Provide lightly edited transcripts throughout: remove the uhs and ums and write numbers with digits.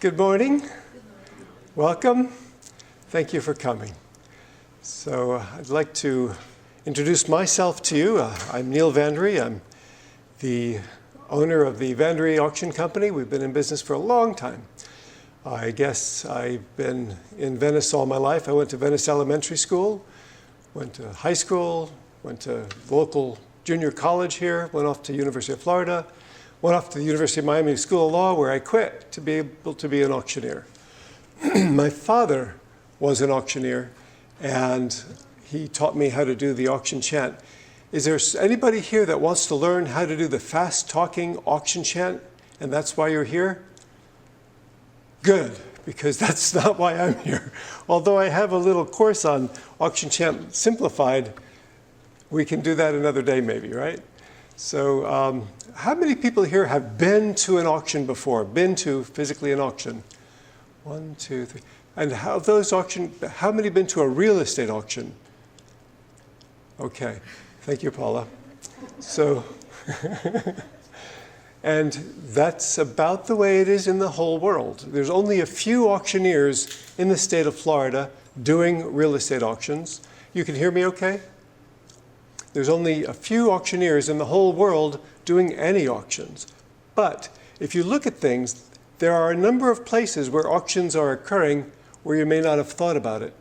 Good morning. Welcome. Thank you for coming. So I'd like to introduce myself to you. I'm Neal VanDeRee. I'm the owner of the VABR Auction company. We've been in business for a long time. I guess I've been in Venice all my life. I went to Venice Elementary School, went to high school, went to local junior college here, went off to University of Florida, went off to the University of Miami School of Law, where I quit to be able to be an auctioneer. My father was an auctioneer, and he taught me how to do the auction chant. Is there anybody here that wants to learn how to do the fast-talking auction chant, and that's why you're here? Good, because that's not why I'm here. Although I have a little course on auction chant simplified, we can do that another day maybe, right? So how many people here have been to an auction before, been to physically an auction? 1, 2, 3. And how many been to a real estate auction? Okay, thank you, Paula. So, and that's about the way it is in the whole world. There's only a few auctioneers in the state of Florida doing real estate auctions. You can hear me okay? There's only a few auctioneers in the whole world doing any auctions. But if you look at things, there are a number of places where auctions are occurring where you may not have thought about it.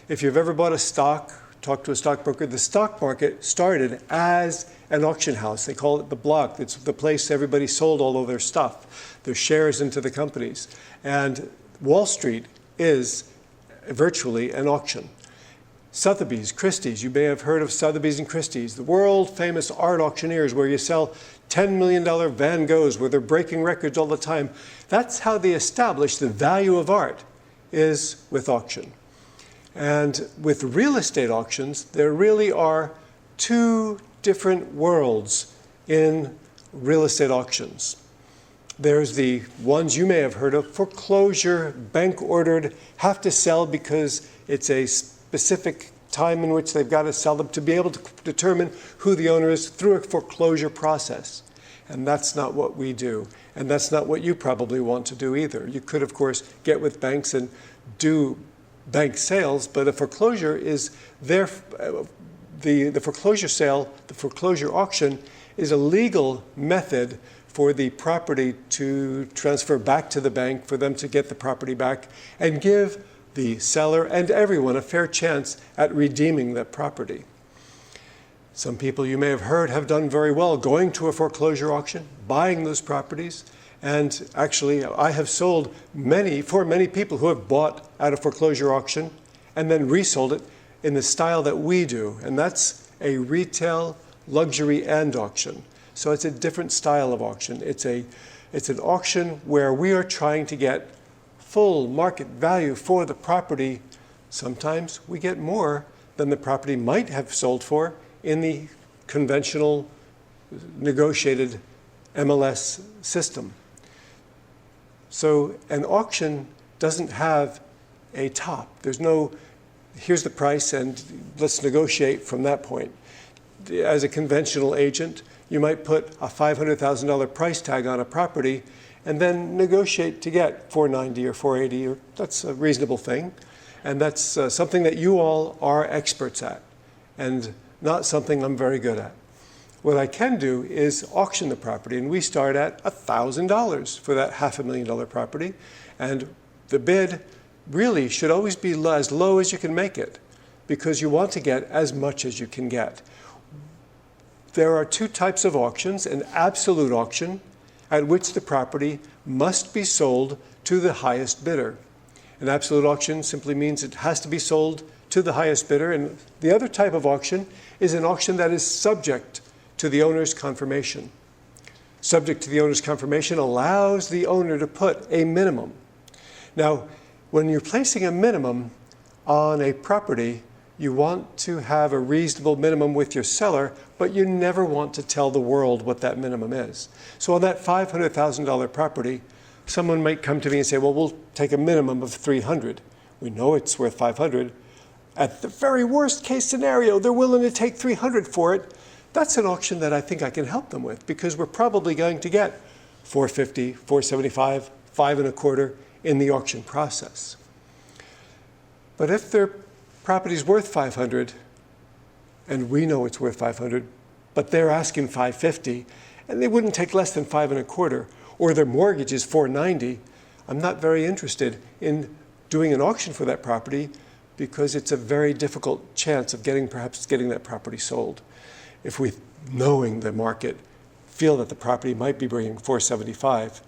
If you've ever bought a stock, talked to a stockbroker, the stock market started as an auction house. They call it the block. It's the place everybody sold all of their stuff, their shares into the companies. And Wall Street is virtually an auction. Sotheby's, Christie's, you may have heard of Sotheby's and Christie's, the world famous art auctioneers where you sell $10 million Van Goghs where they're breaking records all the time. That's how they establish the value of art, is with auction. And with real estate auctions, there really are two different worlds in real estate auctions. There's the ones you may have heard of, foreclosure, bank ordered, have to sell because it's a specific time in which they've got to sell them to be able to determine who the owner is through a foreclosure process. And that's not what we do. And that's not what you probably want to do either. You could, of course, get with banks and do bank sales, but a foreclosure is the foreclosure sale, the foreclosure auction is a legal method for the property to transfer back to the bank, for them to get the property back and give the seller and everyone a fair chance at redeeming that property. Some people you may have heard have done very well going to a foreclosure auction, buying those properties, and actually I have sold for many people who have bought at a foreclosure auction and then resold it in the style that we do, and that's a retail luxury and auction. So it's a different style of auction. It's an auction where we are trying to get full market value for the property. Sometimes we get more than the property might have sold for in the conventional negotiated MLS system. So an auction doesn't have a top. There's no, here's the price and let's negotiate from that point. As a conventional agent, you might put a $500,000 price tag on a property and then negotiate to get $490 or $480, or that's a reasonable thing. And that's something that you all are experts at, and not something I'm very good at. What I can do is auction the property, and we start at $1,000 for that $500,000 property. And the bid really should always be as low as you can make it, because you want to get as much as you can get. There are two types of auctions: an absolute auction, at which the property must be sold to the highest bidder. An absolute auction simply means it has to be sold to the highest bidder. And the other type of auction is an auction that is subject to the owner's confirmation. Subject to the owner's confirmation allows the owner to put a minimum. Now, when you're placing a minimum on a property, you want to have a reasonable minimum with your seller, but you never want to tell the world what that minimum is. So on that $500,000 property, someone might come to me and say, well, we'll take a minimum of $300. We know it's worth $500. At the very worst case scenario, they're willing to take $300 for it. That's an auction that I think I can help them with, because we're probably going to get $450, $475, 5.25 in the auction process. But if their property's worth 500, and we know it's worth 500, but they're asking 550, and they wouldn't take less than 5.25, or their mortgage is 490, I'm not very interested in doing an auction for that property because it's a very difficult chance of perhaps getting that property sold. If we, knowing the market, feel that the property might be bringing 475,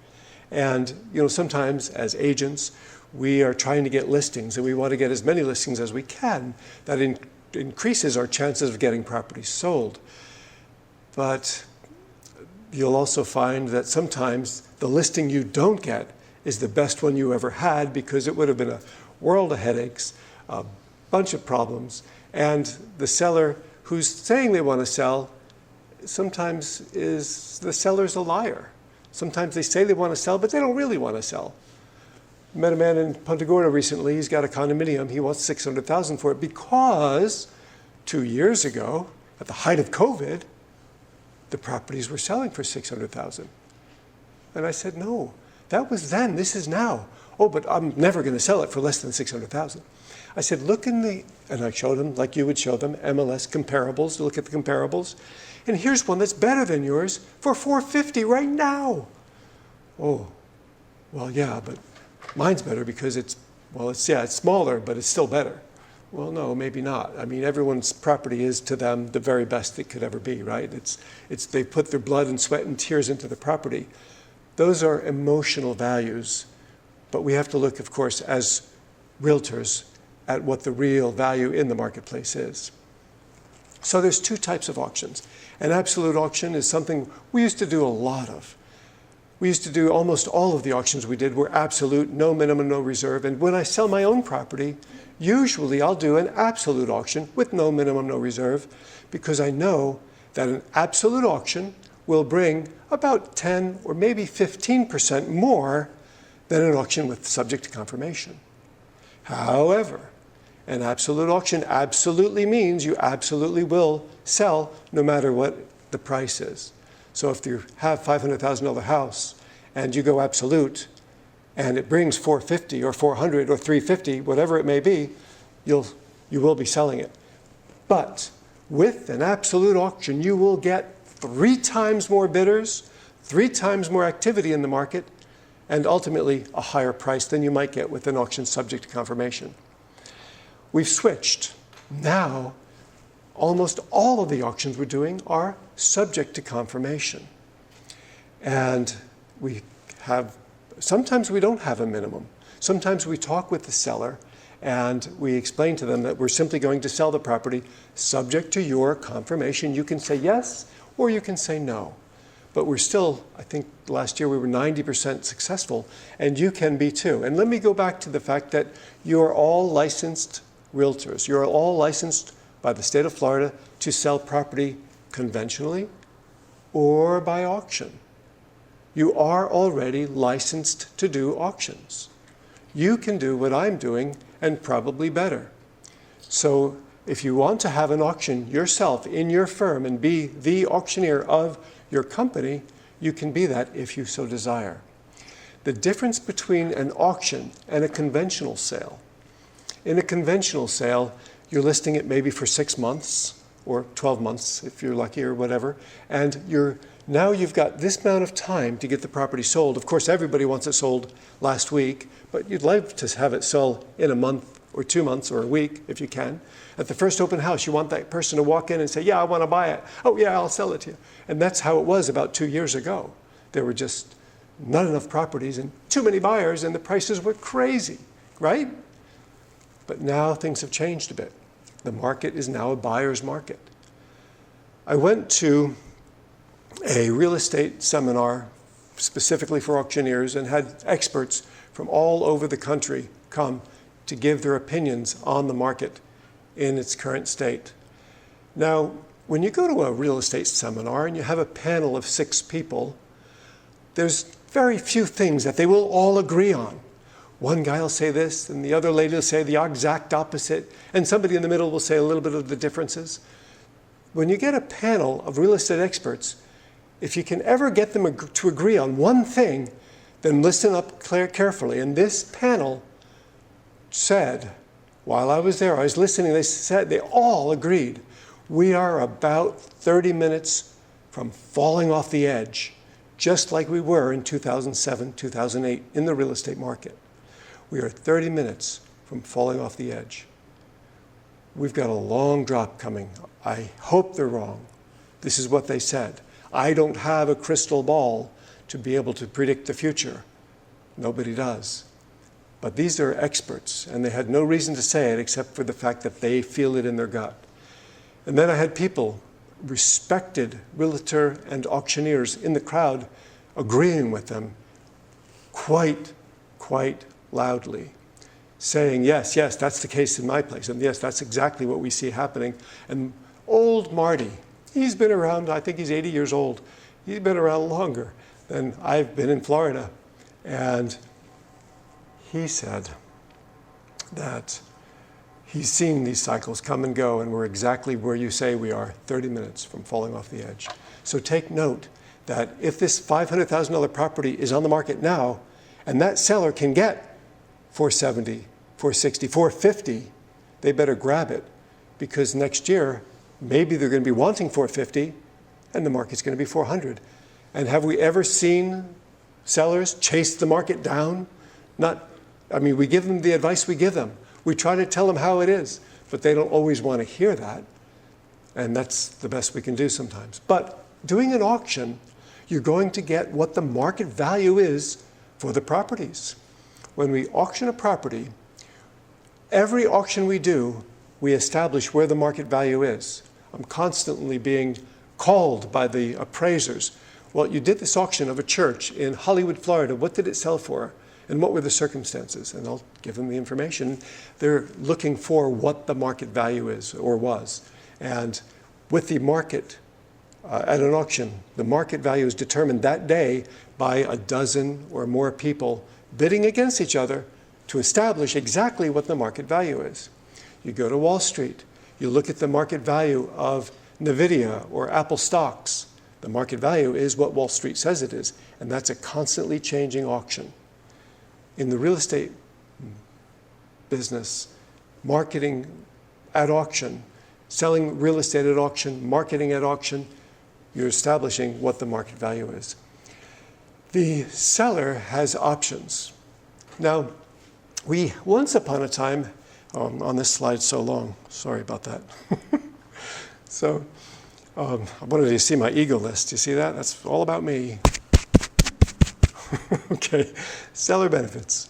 and sometimes as agents, we are trying to get listings, and we want to get as many listings as we can. That increases our chances of getting properties sold. But you'll also find that sometimes the listing you don't get is the best one you ever had because it would have been a world of headaches, a bunch of problems, and the seller who's saying they want to sell sometimes the seller's a liar. Sometimes they say they want to sell, but they don't really want to sell. Met a man in Punta Gorda recently. He's got a condominium. He wants $600,000 for it because 2 years ago, at the height of COVID, the properties were selling for $600,000. And I said, no, that was then. This is now. Oh, but I'm never going to sell it for less than $600,000. I said, look and I showed him, like you would show them, MLS comparables, look at the comparables. And here's one that's better than yours for $450 right now. Oh, well, yeah, but mine's better because it's smaller, but it's still better. Well, no, maybe not. I mean, everyone's property is to them the very best it could ever be, right? They put their blood and sweat and tears into the property. Those are emotional values, but we have to look, of course, as realtors at what the real value in the marketplace is. So there's two types of auctions. An absolute auction is something we used to do a lot of. We used to do almost all of the auctions we did were absolute, no minimum, no reserve. And when I sell my own property, usually I'll do an absolute auction with no minimum, no reserve, because I know that an absolute auction will bring about 10 or maybe 15% more than an auction with subject to confirmation. However, an absolute auction absolutely means you absolutely will sell no matter what the price is. So if you have $500,000 house and you go absolute and it brings 450 or 400 or 350, whatever it may be, you will be selling it. But with an absolute auction, you will get 3 times more bidders, 3 times more activity in the market, and ultimately a higher price than you might get with an auction subject to confirmation. We've switched. Now, almost all of the auctions we're doing are subject to confirmation. And sometimes we don't have a minimum. Sometimes we talk with the seller and we explain to them that we're simply going to sell the property subject to your confirmation. You can say yes or you can say no. But we're still, I think last year we were 90% successful, and you can be too. And let me go back to the fact that you're all licensed realtors. You're all licensed by the state of Florida to sell property conventionally or by auction. You are already licensed to do auctions. You can do what I'm doing and probably better. So if you want to have an auction yourself in your firm and be the auctioneer of your company, you can be that if you so desire. The difference between an auction and a conventional sale. In a conventional sale, you're listing it maybe for 6 months or 12 months if you're lucky or whatever, and now you've got this amount of time to get the property sold. Of course, everybody wants it sold last week, but you'd like to have it sell in a month or 2 months or a week if you can. At the first open house, you want that person to walk in and say, yeah, I want to buy it. Oh, yeah, I'll sell it to you. And that's how it was about 2 years ago. There were just not enough properties and too many buyers, and the prices were crazy, right? But now things have changed a bit. The market is now a buyer's market. I went to a real estate seminar specifically for auctioneers and had experts from all over the country come to give their opinions on the market in its current state. Now, when you go to a real estate seminar and you have a panel of 6 people, there's very few things that they will all agree on. One guy will say this, and the other lady will say the exact opposite, and somebody in the middle will say a little bit of the differences. When you get a panel of real estate experts, if you can ever get them to agree on one thing, Then listen up carefully. And this panel said, while I was there, I was listening, they all agreed, we are about 30 minutes from falling off the edge, just like we were in 2007, 2008 in the real estate market. We are 30 minutes from falling off the edge. We've got a long drop coming. I hope they're wrong. This is what they said. I don't have a crystal ball to be able to predict the future. Nobody does. But these are experts, and they had no reason to say it except for the fact that they feel it in their gut. And then I had people, respected realtor and auctioneers in the crowd, agreeing with them quite loudly, saying, yes, that's the case in my place, and yes, that's exactly what we see happening. And old Marty, he's been around, I think he's 80 years old. He's been around longer than I've been in Florida. And he said that he's seen these cycles come and go, and we're exactly where you say we are, 30 minutes from falling off the edge. So take note that if this $500,000 property is on the market now, and that seller can get $470,000, $460,000, $450,000, they better grab it, because next year, maybe they're going to be wanting $450,000, and the market's going to be $400,000. And have we ever seen sellers chase the market down? We give them the advice we give them. We try to tell them how it is, but they don't always want to hear that. And that's the best we can do sometimes. But doing an auction, you're going to get what the market value is for the properties. When we auction a property, every auction we do, we establish where the market value is. I'm constantly being called by the appraisers. Well, you did this auction of a church in Hollywood, Florida. What did it sell for? And what were the circumstances? And I'll give them the information. They're looking for what the market value is or was. And with the market at an auction, the market value is determined that day by a dozen or more people bidding against each other to establish exactly what the market value is. You go to Wall Street, you look at the market value of NVIDIA or Apple stocks. The market value is what Wall Street says it is, and that's a constantly changing auction. In the real estate business, marketing at auction, selling real estate at auction, marketing at auction, you're establishing what the market value is. The seller has options. Now, we once upon a time, on this slide so long, sorry about that. So, I wanted you to see my ego list. You see that? That's all about me. Okay, seller benefits.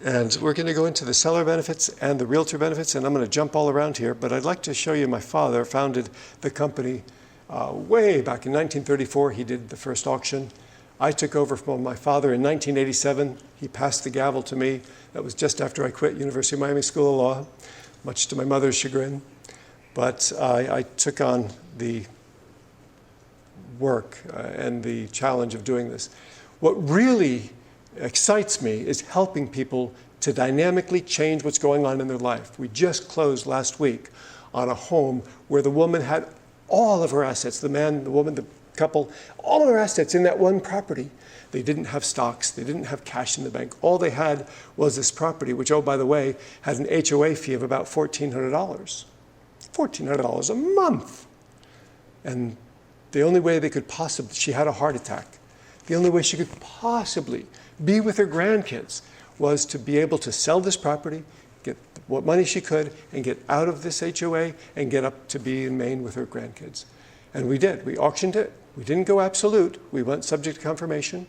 And we're going to go into the seller benefits and the realtor benefits, and I'm going to jump all around here, but I'd like to show you my father founded the company way back in 1934. He did the first auction. I took over from my father in 1987. He passed the gavel to me. That was just after I quit University of Miami School of Law, much to my mother's chagrin. But I took on the work and the challenge of doing this. What really excites me is helping people to dynamically change what's going on in their life. We just closed last week on a home where the woman had all of her assets, the man, the woman, the couple, all of their assets in that one property. They didn't have stocks. They didn't have cash in the bank. All they had was this property, which, oh, by the way, had an HOA fee of about $1,400. $1,400 a month. And the only way they could possibly, she had a heart attack. The only way she could possibly be with her grandkids was to be able to sell this property, get what money she could, and get out of this HOA and get up to be in Maine with her grandkids. And we did. We auctioned it. We didn't go absolute. We went subject to confirmation.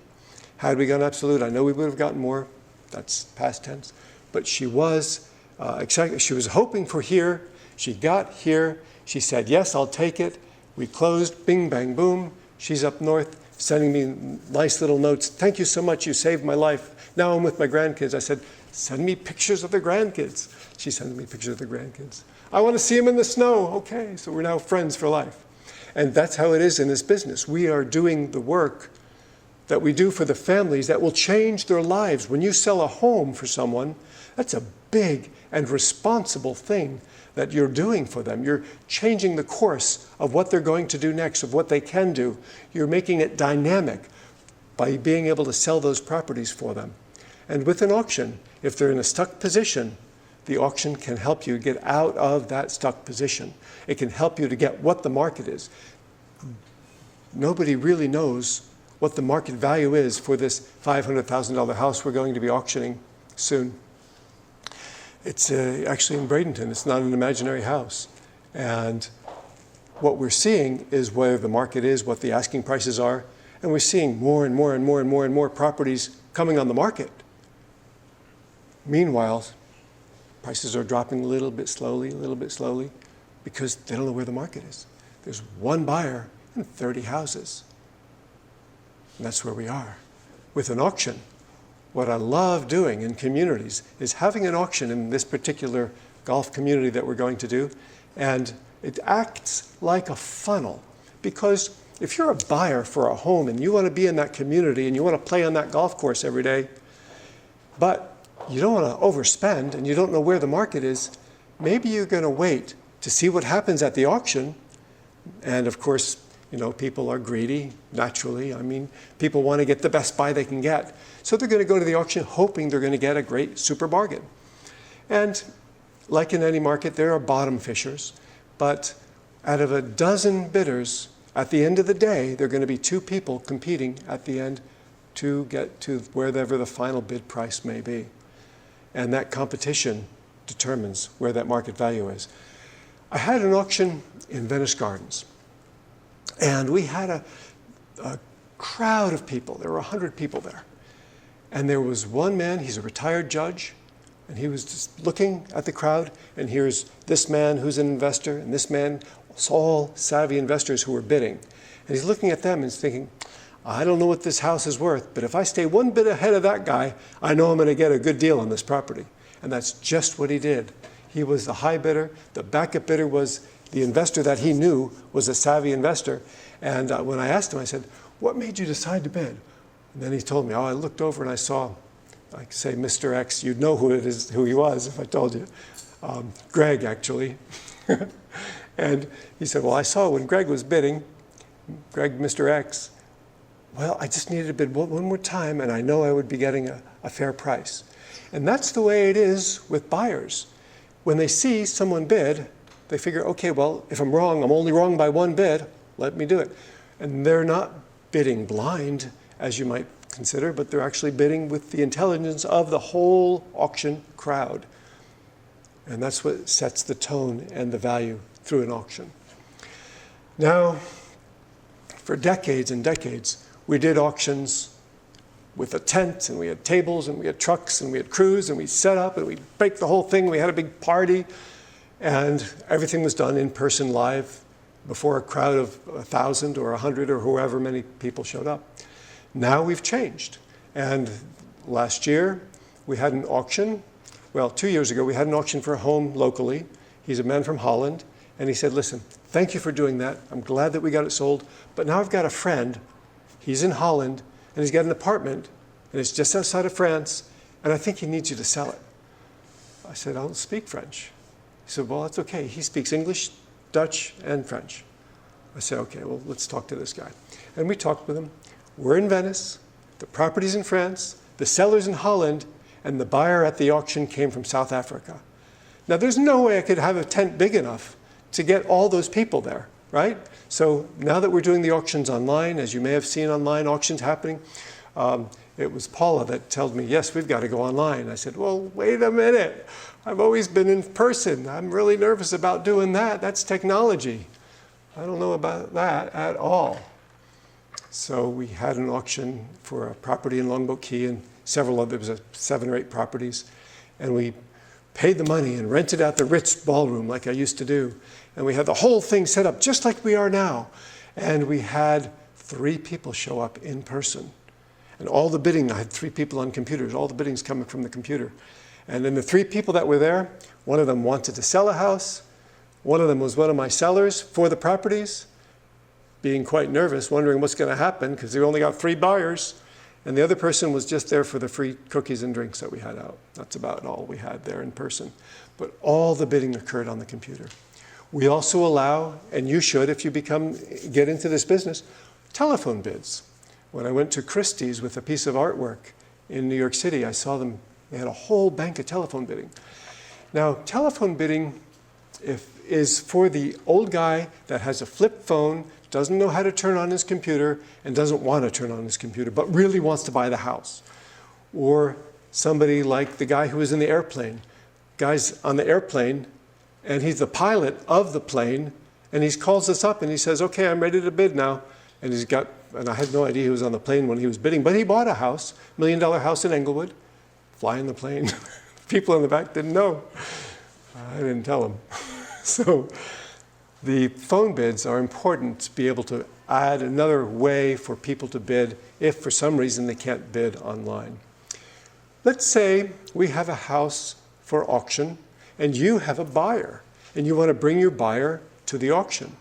Had we gone absolute, I know we would have gotten more. That's past tense. But she was excited. She was hoping for here. She got here. She said, yes, I'll take it. We closed. Bing, bang, boom. She's up north sending me nice little notes. Thank you so much. You saved my life. Now I'm with my grandkids. I said, send me pictures of the grandkids. She sent me pictures of the grandkids. I want to see them in the snow. Okay, so we're now friends for life. And that's how it is in this business. We are doing the work that we do for the families that will change their lives. When you sell a home for someone, that's a big and responsible thing that you're doing for them. You're changing the course of what they're going to do next, of what they can do. You're making it dynamic by being able to sell those properties for them. And with an auction, if they're in a stuck position, the auction can help you get out of that stuck position. It can help you to get what the market is. Nobody really knows what the market value is for this $500,000 house we're going to be auctioning soon. It's actually in Bradenton. It's not an imaginary house. And what we're seeing is where the market is, what the asking prices are, and we're seeing more and more and more and more and more properties coming on the market. Meanwhile, prices are dropping a little bit slowly, because they don't know where the market is. There's one buyer and 30 houses. And that's where we are. With an auction, what I love doing in communities is having an auction in this particular golf community that we're going to do, and it acts like a funnel. Because if you're a buyer for a home and you want to be in that community and you want to play on that golf course every day, but you don't want to overspend and you don't know where the market is, maybe you're going to wait to see what happens at the auction. And of course, you know, people are greedy, naturally. I mean, people want to get the best buy they can get. So they're going to go to the auction hoping they're going to get a great super bargain. And like in any market, there are bottom fishers. But out of a dozen bidders, at the end of the day, there are going to be 2 people competing at the end to get to wherever the final bid price may be. And that competition determines where that market value is. I had an auction in Venice Gardens. And we had a crowd of people. There were 100 people there. And there was one man, he's a retired judge, and he was just looking at the crowd, and here's this man who's an investor, and this man, all savvy investors who were bidding. And he's looking at them and he's thinking, I don't know what this house is worth, but if I stay one bit ahead of that guy, I know I'm going to get a good deal on this property. And that's just what he did. He was the high bidder. The backup bidder was the investor that he knew was a savvy investor. And when I asked him, I said, what made you decide to bid? And then he told me, I looked over and I saw, like say, Mr. X. You'd know who he was if I told you. Greg, actually. And he said, well, I saw when Greg was bidding, Greg, Mr. X, well, I just needed to bid one more time, and I know I would be getting a fair price. And that's the way it is with buyers. When they see someone bid, they figure, okay, well, if I'm wrong, I'm only wrong by one bid, let me do it. And they're not bidding blind, as you might consider, but they're actually bidding with the intelligence of the whole auction crowd. And that's what sets the tone and the value through an auction. Now, for decades and decades, we did auctions with a tent, and we had tables, and we had trucks, and we had crews, and we set up, and we baked the whole thing. We had a big party, and everything was done in person live before a crowd of 1,000 or 100 or however many people showed up. Now we've changed. And last year, we had an auction. Well, 2 years ago, we had an auction for a home locally. He's a man from Holland. And he said, listen, thank you for doing that. I'm glad that we got it sold. But now I've got a friend. He's in Holland, and he's got an apartment, and it's just outside of France, and I think he needs you to sell it. I said, I don't speak French. He said, well, that's okay. He speaks English, Dutch, and French. I said, okay, well, let's talk to this guy. And we talked with him. We're in Venice. The property's in France. The seller's in Holland. And the buyer at the auction came from South Africa. Now, there's no way I could have a tent big enough to get all those people there, right? So now that we're doing the auctions online, as you may have seen online auctions happening, it was Paula that told me, yes, we've got to go online. I said, well, wait a minute. I've always been in person. I'm really nervous about doing that. That's technology. I don't know about that at all. So we had an auction for a property in Longboat Key and several others, there was 7 or 8 properties. And we paid the money and rented out the Ritz ballroom like I used to do. And we had the whole thing set up just like we are now. And we had 3 people show up in person. And all the bidding, I had 3 people on computers, all the bidding's coming from the computer. And then the 3 people that were there, one of them wanted to sell a house, one of them was one of my sellers for the properties, being quite nervous, wondering what's going to happen because they only got 3 buyers. And the other person was just there for the free cookies and drinks that we had out. That's about all we had there in person. But all the bidding occurred on the computer. We also allow, and you should if you get into this business, telephone bids. When I went to Christie's with a piece of artwork in New York City, I saw them, they had a whole bank of telephone bidding. Now, telephone bidding is for the old guy that has a flip phone, doesn't know how to turn on his computer, and doesn't want to turn on his computer, but really wants to buy the house. Or somebody like the guy who was in the airplane. Guy's on the airplane, and he's the pilot of the plane, and he calls us up and he says, okay, I'm ready to bid now. And I had no idea he was on the plane when he was bidding, but he bought a house, $1 million house in Englewood, flying the plane. People in the back didn't know. I didn't tell them. So the phone bids are important to be able to add another way for people to bid if for some reason they can't bid online. Let's say we have a house for auction and you have a buyer and you want to bring your buyer to the auction.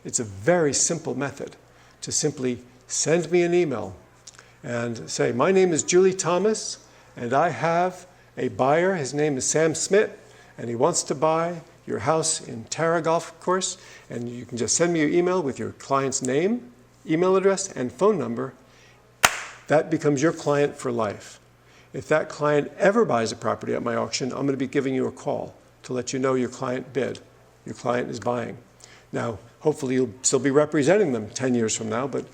It's a very simple method to simply send me an email and say, my name is Julie Thomas and I have a buyer, his name is Sam Smith, and he wants to buy your house in Tara Golf Course, and you can just send me your email with your client's name, email address, and phone number. That becomes your client for life. If that client ever buys a property at my auction, I'm going to be giving you a call to let you know your client bid. Your client is buying. Now, hopefully you'll still be representing them 10 years from now, but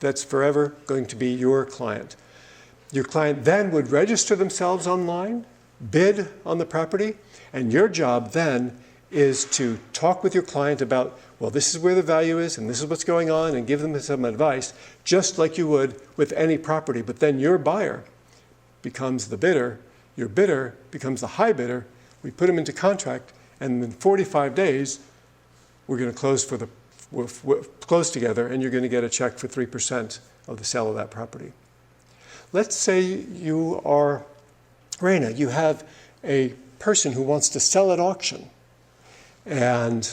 that's forever going to be your client. Your client then would register themselves online, bid on the property, and your job then is to talk with your client about, well, this is where the value is and this is what's going on, and give them some advice, just like you would with any property. But then your buyer becomes the bidder, your bidder becomes the high bidder, we put them into contract, and in 45 days, we're going to close together, and you're going to get a check for 3% of the sale of that property. Let's say you are Raina, you have a person who wants to sell at auction, and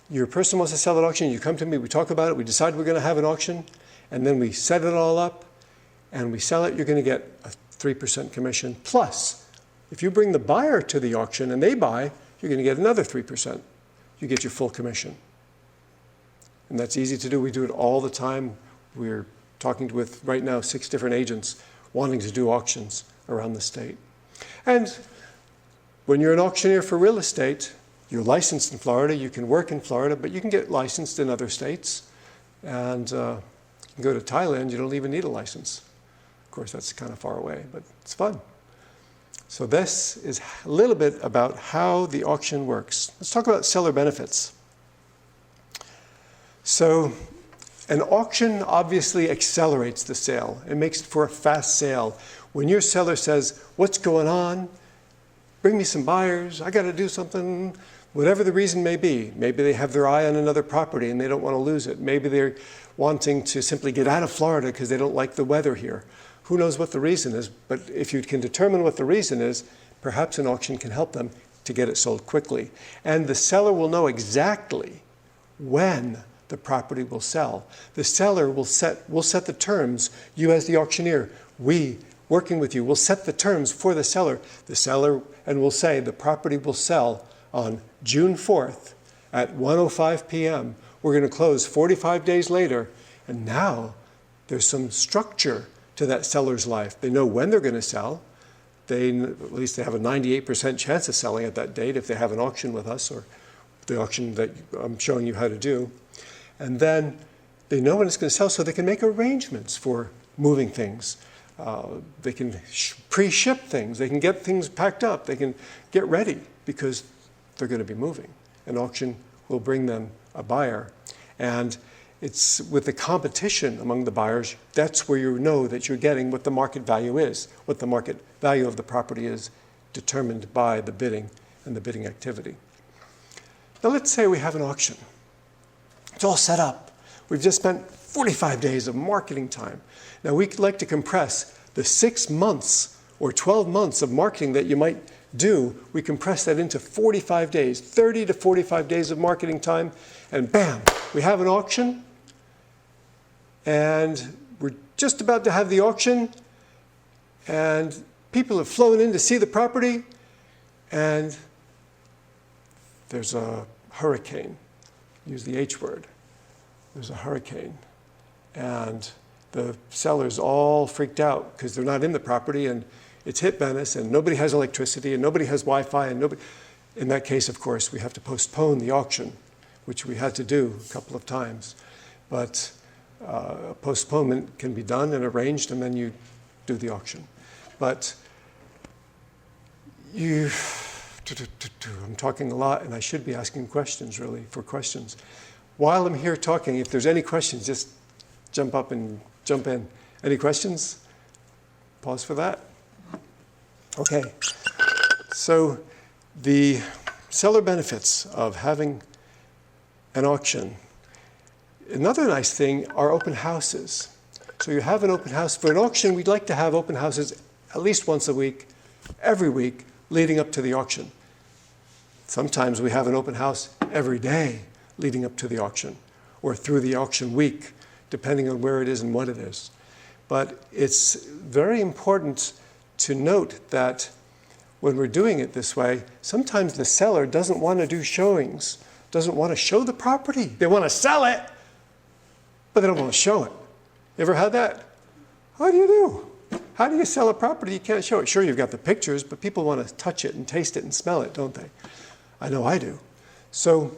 your person wants to sell at auction, you come to me, we talk about it, we decide we're going to have an auction, and then we set it all up, and we sell it, you're going to get a 3% commission. Plus, if you bring the buyer to the auction and they buy, you're going to get another 3%. You get your full commission. And that's easy to do. We do it all the time. We're talking with, right now, 6 different agents wanting to do auctions around the state. And when you're an auctioneer for real estate, you're licensed in Florida, you can work in Florida, but you can get licensed in other states. And you can go to Thailand, you don't even need a license. Of course, that's kind of far away, but it's fun. So this is a little bit about how the auction works. Let's talk about seller benefits. So an auction obviously accelerates the sale. It makes it for a fast sale. When your seller says, what's going on? Bring me some buyers. I got to do something. Whatever the reason may be. Maybe they have their eye on another property and they don't want to lose it. Maybe they're wanting to simply get out of Florida because they don't like the weather here. Who knows what the reason is, but if you can determine what the reason is, perhaps an auction can help them to get it sold quickly. And the seller will know exactly when the property will sell. The seller will set the terms. You as the auctioneer, we working with you will set the terms for the seller. The seller, and will say the property will sell on June 4th at 1:05 p.m. We're going to close 45 days later, and now there's some structure to that seller's life. They know when they're going to sell. At least they have a 98% chance of selling at that date if they have an auction with us, or the auction that I'm showing you how to do. And then they know when it's going to sell, so they can make arrangements for moving things. They can pre-ship things. They can get things packed up. They can get ready because they're going to be moving. An auction will bring them a buyer. And it's with the competition among the buyers, that's where you know that you're getting what the market value is, what the market value of the property is, determined by the bidding and the bidding activity. Now let's say we have an auction. It's all set up. We've just spent 45 days of marketing time. Now we'd like to compress the 6 months or 12 months of marketing that you might do, we compress that into 45 days, 30 to 45 days of marketing time, and bam, we have an auction, and we're just about to have the auction, and people have flown in to see the property, and there's a hurricane. Use the H word. There's a hurricane, and the sellers all freaked out because they're not in the property and it's hit Venice and nobody has electricity and nobody has Wi-Fi and nobody. In that case, of course, we have to postpone the auction, which we had to do a couple of times. But a postponement can be done and arranged, and then you do the auction. But I'm talking a lot, and I should be asking questions, really, for questions. While I'm here talking, if there's any questions, just jump up and jump in. Any questions? Pause for that. Okay. So the seller benefits of having an auction. Another nice thing are open houses. So you have an open house. For an auction, we'd like to have open houses at least once a week, every week, leading up to the auction. Sometimes we have an open house every day leading up to the auction, or through the auction week, depending on where it is and what it is. But it's very important to note that when we're doing it this way, sometimes the seller doesn't want to do showings, doesn't want to show the property. They want to sell it, but they don't want to show it. You ever had that? What do you do? How do you sell a property you can't show it? Sure, you've got the pictures, but people want to touch it and taste it and smell it, don't they? I know I do. So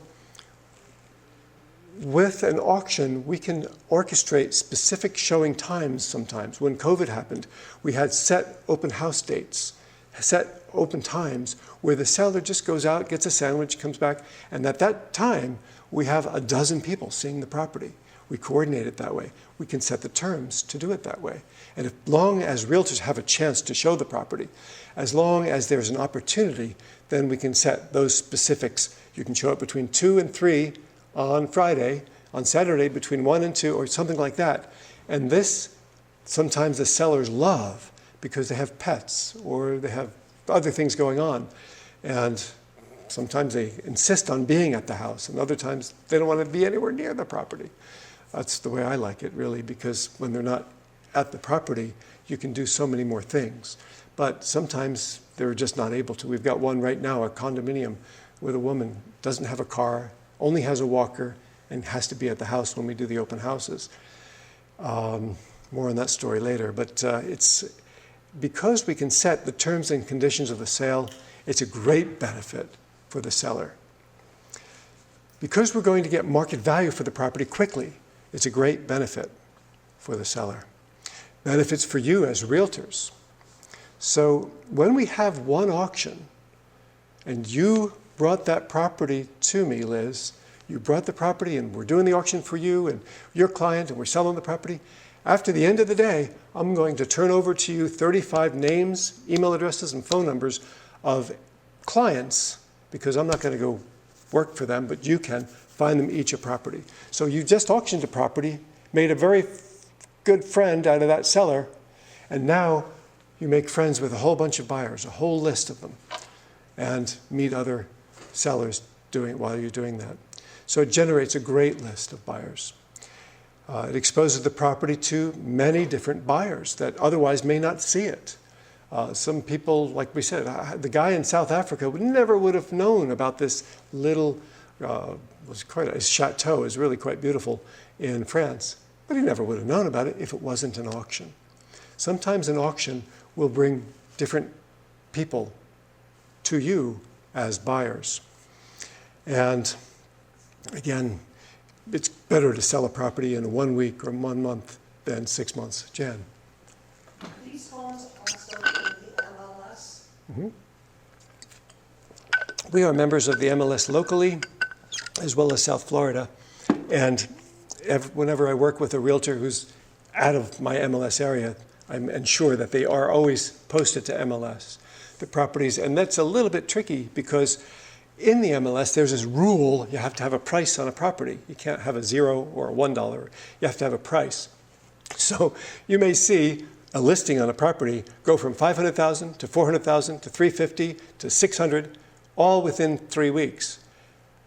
with an auction, we can orchestrate specific showing times sometimes. When COVID happened, we had set open house dates, set open times where the seller just goes out, gets a sandwich, comes back, and at that time, we have a dozen people seeing the property. We coordinate it that way. We can set the terms to do it that way. And as long as realtors have a chance to show the property, as long as there's an opportunity, then we can set those specifics. You can show it between 2 and 3 on Friday, on Saturday between 1 and 2, or something like that. And this, sometimes the sellers love because they have pets or they have other things going on. And sometimes they insist on being at the house, and other times they don't want to be anywhere near the property. That's the way I like it, really, because when they're not at the property, you can do so many more things. But sometimes they're just not able to. We've got one right now, a condominium, with a woman doesn't have a car, only has a walker, and has to be at the house when we do the open houses. More on that story later. But it's because we can set the terms and conditions of the sale, it's a great benefit for the seller. Because we're going to get market value for the property quickly, it's a great benefit for the seller. Benefits for you as realtors. So when we have one auction, and you brought that property to me, Liz, you brought the property and we're doing the auction for you and your client and we're selling the property, after the end of the day, I'm going to turn over to you 35 names, email addresses, and phone numbers of clients, because I'm not going to go work for them, but you can find them each a property. So you just auctioned a property, made a very good friend out of that seller, and now you make friends with a whole bunch of buyers, a whole list of them, and meet other sellers while you're doing that. So it generates a great list of buyers. It exposes the property to many different buyers that otherwise may not see it. Some people, like we said, the guy in South Africa never would have known about this little, his chateau is really quite beautiful in France, but he never would have known about it if it wasn't an auction. Sometimes an auction will bring different people to you as buyers. And again, it's better to sell a property in 1 week or 1 month than 6 months. Jan? These homes also in the MLS? Mm-hmm. We are members of the MLS locally, as well as South Florida. And whenever I work with a realtor who's out of my MLS area, I'm ensure that they are always posted to MLS, the properties. And that's a little bit tricky because in the MLS, there's this rule, you have to have a price on a property. You can't have a $0 or a $1. You have to have a price. So you may see a listing on a property go from $500,000 to $400,000 to $350,000 to $600,000, all within 3 weeks.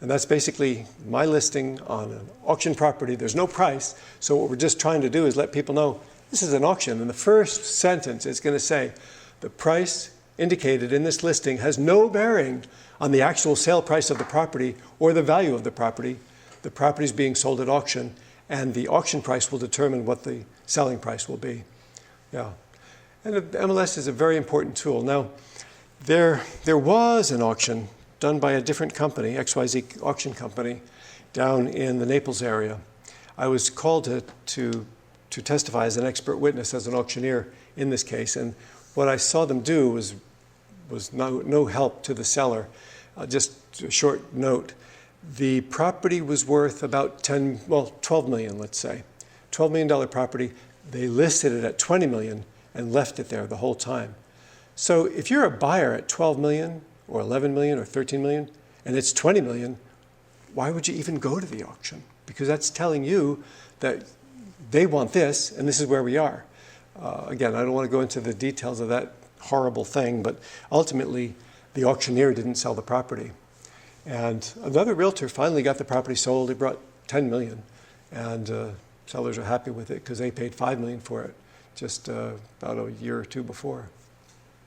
And that's basically my listing on an auction property. There's no price. So what we're just trying to do is let people know this is an auction. And the first sentence is going to say, the price indicated in this listing has no bearing on the actual sale price of the property or the value of the property. The property is being sold at auction, and the auction price will determine what the selling price will be. Yeah. And the MLS is a very important tool. Now, there was an auction done by a different company, XYZ Auction Company, down in the Naples area. I was called to testify as an expert witness, as an auctioneer in this case, and what I saw them do was no help to the seller. Just a short note. The property was worth about 12 million, let's say. $12 million property. They listed it at 20 million and left it there the whole time. So if you're a buyer at 12 million or 11 million or 13 million and it's 20 million, why would you even go to the auction? Because that's telling you that they want this and this is where we are. Again, I don't want to go into the details of that horrible thing, but ultimately the auctioneer didn't sell the property. And another realtor finally got the property sold. He brought 10 million, and sellers are happy with it because they paid 5 million for it just about a year or two before.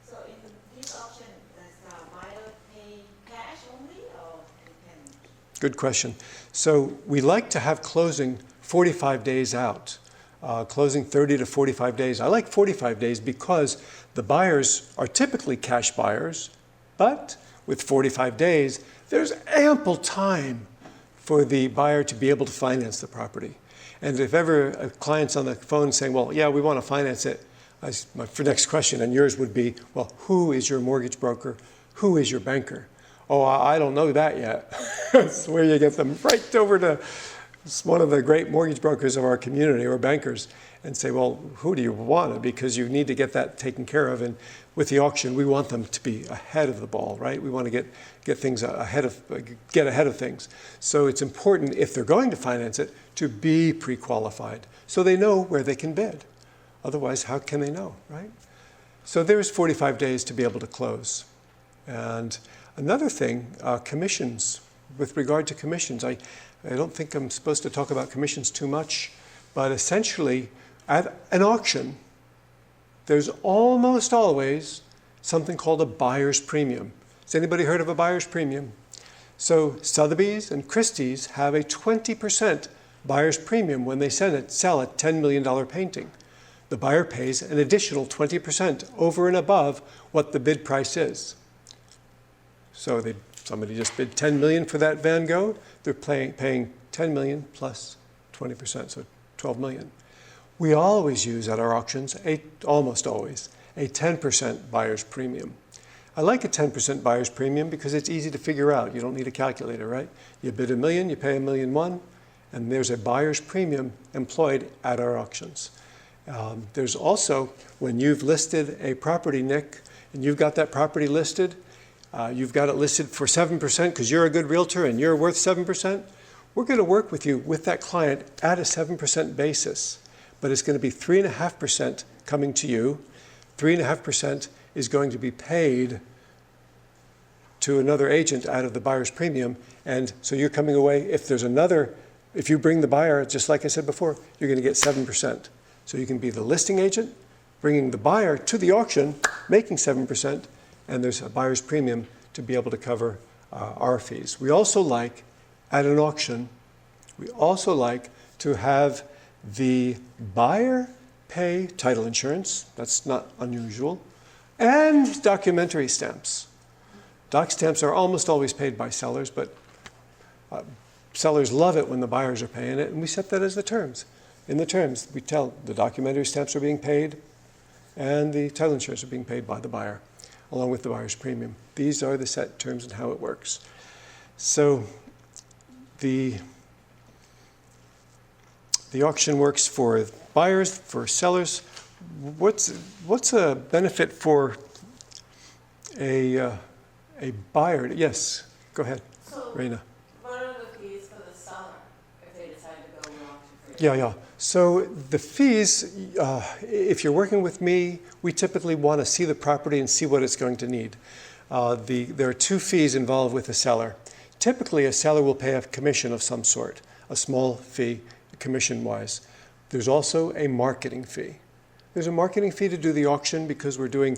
So in this auction, does the buyer pay cash only, or you can? Good question. So we like to have closing 45 days out, closing 30 to 45 days. I like 45 days because the buyers are typically cash buyers, but with 45 days, there's ample time for the buyer to be able to finance the property. And if ever a client's on the phone saying, well, yeah, we want to finance it, my next question, and yours would be, well, who is your mortgage broker? Who is your banker? Oh, I don't know that yet. That's where you get them right over to one of the great mortgage brokers of our community or bankers and say, well, who do you want? Because you need to get that taken care of. And with the auction, we want them to be ahead of the ball, right? We want to get things ahead of things. So it's important, if they're going to finance it, to be pre-qualified so they know where they can bid. Otherwise, how can they know, right? So there's 45 days to be able to close. And another thing, commissions. With regard to commissions, I don't think I'm supposed to talk about commissions too much, but essentially, at an auction, there's almost always something called a buyer's premium. Has anybody heard of a buyer's premium? So Sotheby's and Christie's have a 20% buyer's premium when they sell a $10 million painting. The buyer pays an additional 20% over and above what the bid price is. So somebody just bid 10 million for that Van Gogh, they're paying 10 million plus 20%, so 12 million. We always use at our auctions, almost always, a 10% buyer's premium. I like a 10% buyer's premium because it's easy to figure out. You don't need a calculator, right? You bid $1 million, you pay $1.1 million, and there's a buyer's premium employed at our auctions. There's also, when you've listed a property, Nick, and you've got that property listed, you've got it listed for 7% because you're a good realtor and you're worth 7%, we're going to work with you, with that client, at a 7% basis. But it's going to be 3.5% coming to you. 3.5% is going to be paid to another agent out of the buyer's premium. And so you're coming away, if you bring the buyer, just like I said before, you're going to get 7%. So you can be the listing agent, bringing the buyer to the auction, making 7%, and there's a buyer's premium to be able to cover our fees. We also like, at an auction, to have the buyer pay title insurance, that's not unusual, and documentary stamps. Doc stamps are almost always paid by sellers, but sellers love it when the buyers are paying it, and we set that as the terms. In the terms, we tell the documentary stamps are being paid and the title insurance are being paid by the buyer, along with the buyer's premium. These are the set terms and how it works. So the auction works for buyers, for sellers. What's a benefit for a buyer? Yes, go ahead, So, Raina. what are the fees for the seller if they decide to go with auction? Yeah. So the fees, if you're working with me, we typically want to see the property and see what it's going to need. There are two fees involved with a seller. Typically, a seller will pay a commission of some sort, a small fee, commission-wise. There's also a marketing fee. There's a marketing fee to do the auction because we're doing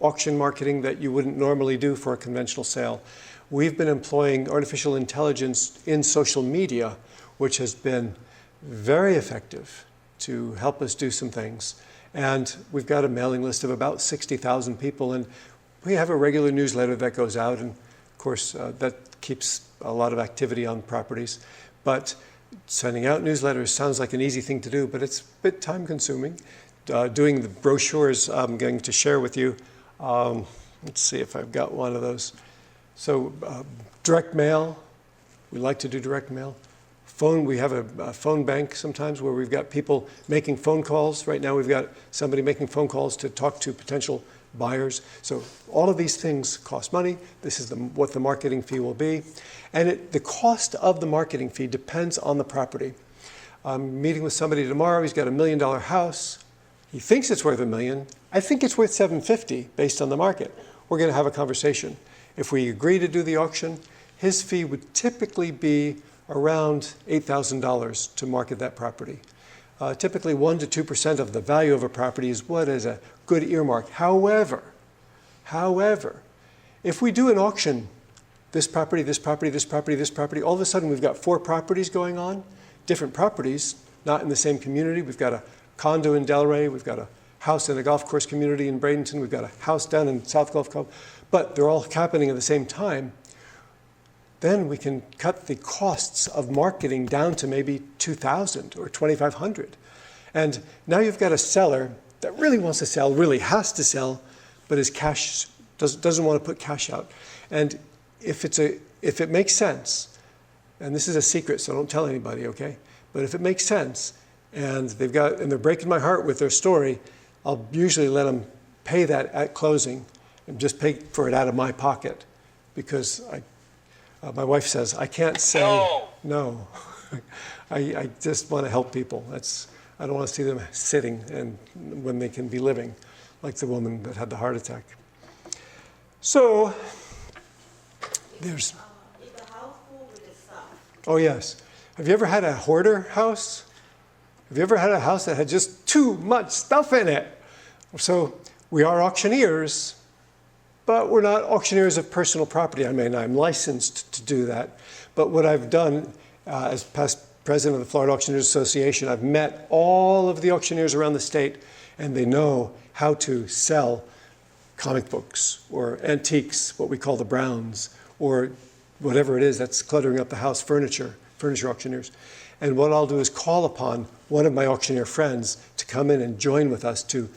auction marketing that you wouldn't normally do for a conventional sale. We've been employing artificial intelligence in social media, which has been very effective to help us do some things. And we've got a mailing list of about 60,000 people, and we have a regular newsletter that goes out, and of course that keeps a lot of activity on properties. But sending out newsletters sounds like an easy thing to do, but it's a bit time consuming. Doing the brochures I'm going to share with you. Let's see if I've got one of those. So direct mail, we like to do direct mail. Phone, we have a phone bank sometimes where we've got people making phone calls. Right now we've got somebody making phone calls to talk to potential buyers. So all of these things cost money. This is what the marketing fee will be. And the cost of the marketing fee depends on the property. I'm meeting with somebody tomorrow. He's got $1 million house. He thinks it's worth $1 million. I think it's worth $750 based on the market. We're going to have a conversation. If we agree to do the auction, his fee would typically be around $8,000 to market that property. Typically 1 to 2% of the value of a property is what is a good earmark. However, if we do an auction, this property, this property, this property, this property, all of a sudden we've got 4 properties going on, different properties, not in the same community. We've got a condo in Delray, we've got a house in a golf course community in Bradenton, we've got a house down in South Gulf Coast, but they're all happening at the same time. Then we can cut the costs of marketing down to maybe $2,000 or $2,500. And now you've got a seller that really wants to sell, really has to sell, but his cash doesn't want to put cash out. And if it makes sense, and this is a secret, so don't tell anybody, okay? But if it makes sense, and they're breaking my heart with their story, I'll usually let them pay that at closing and just pay for it out of my pocket, because my wife says I can't say no. I just want to help people. I don't want to see them sitting and when they can be living, like the woman that had the heart attack. So there's. Is the house full with the stuff? Oh yes. Have you ever had a hoarder house? Have you ever had a house that had just too much stuff in it? So we are auctioneers, but we're not auctioneers of personal property. I mean, I'm licensed to do that. But what I've done as past president of the Florida Auctioneers Association, I've met all of the auctioneers around the state, and they know how to sell comic books or antiques, what we call the browns, or whatever it is that's cluttering up the house, furniture auctioneers. And what I'll do is call upon one of my auctioneer friends to come in and join with us to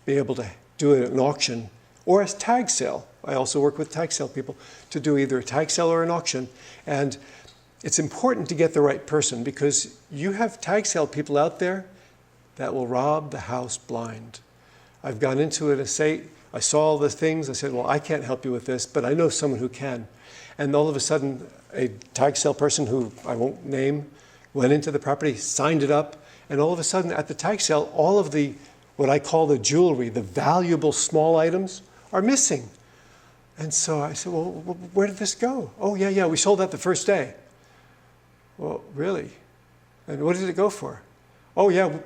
be able to do an auction or a tag sale. I also work with tag sale people to do either a tag sale or an auction. And it's important to get the right person, because you have tag sale people out there that will rob the house blind. I've gone into an estate, I saw all the things, I said, well, I can't help you with this, but I know someone who can. And all of a sudden, a tag sale person who I won't name went into the property, signed it up, and all of a sudden at the tag sale, all of the, what I call the jewelry, the valuable small items, are missing. And so I said, well, where did this go? Oh, yeah, we sold that the first day. Well, really? And what did it go for? Oh, yeah,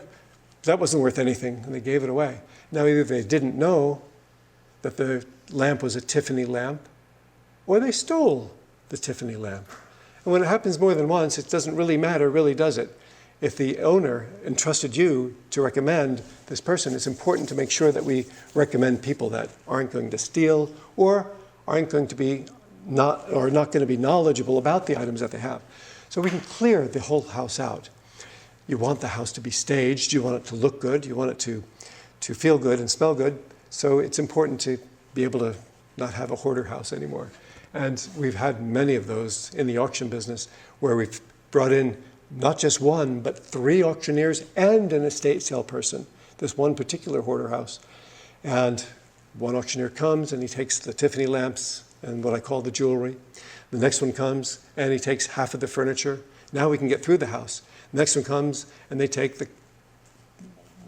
that wasn't worth anything, and they gave it away. Now, either they didn't know that the lamp was a Tiffany lamp, or they stole the Tiffany lamp. And when it happens more than once, it doesn't really matter, really, does it? If the owner entrusted you to recommend this person, it's important to make sure that we recommend people that aren't going to steal or aren't going to be not going to be knowledgeable about the items that they have. So we can clear the whole house out. You want the house to be staged, you want it to look good, you want it to feel good and smell good. So it's important to be able to not have a hoarder house anymore. And we've had many of those in the auction business where we've brought in not just one, but 3 auctioneers and an estate sale person, this one particular hoarder house. And one auctioneer comes and he takes the Tiffany lamps and what I call the jewelry. The next one comes and he takes half of the furniture. Now we can get through the house. The next one comes and they take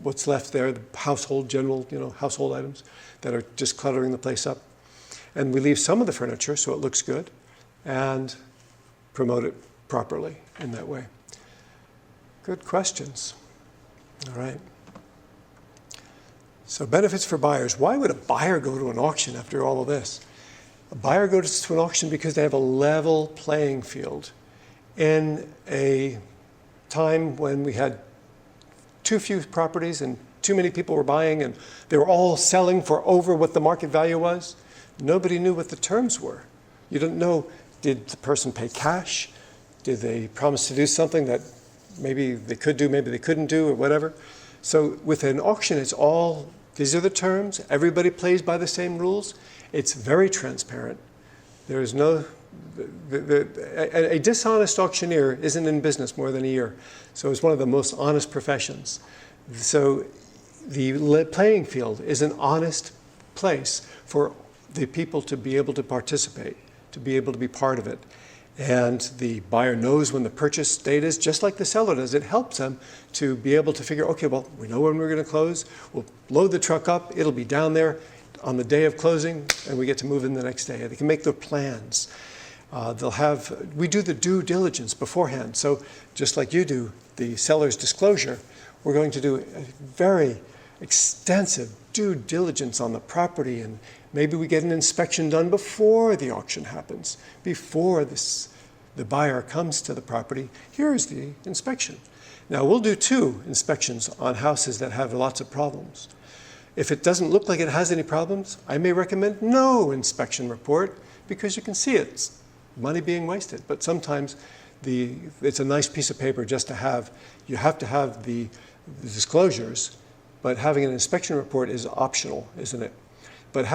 what's left there, the household, general, household items that are just cluttering the place up. And we leave some of the furniture so it looks good and promote it properly in that way. Good questions. All right. So benefits for buyers. Why would a buyer go to an auction after all of this? A buyer goes to an auction because they have a level playing field in a time when we had too few properties and too many people were buying and they were all selling for over what the market value was. Nobody knew what the terms were. You didn't know, did the person pay cash? Did they promise to do something that maybe they could do, maybe they couldn't do, or whatever? So with an auction, it's all, these are the terms. Everybody plays by the same rules. It's very transparent. There is no, a dishonest auctioneer isn't in business more than a year. So it's one of the most honest professions. So the playing field is an honest place for the people to be able to participate, to be able to be part of it. And the buyer knows when the purchase date is, just like the seller does. It helps them to be able to figure, okay, well, we know when we're going to close. We'll load the truck up. It'll be down there on the day of closing, and we get to move in the next day. They can make their plans. We do the due diligence beforehand. So just like you do the seller's disclosure, we're going to do a very extensive due diligence on the property, and maybe we get an inspection done before the auction happens, before the buyer comes to the property. Here's the inspection. Now, we'll do 2 inspections on houses that have lots of problems. If it doesn't look like it has any problems, I may recommend no inspection report, because you can see it's money being wasted. But sometimes it's a nice piece of paper just to have. You have to have the disclosures, but having an inspection report is optional, isn't it? But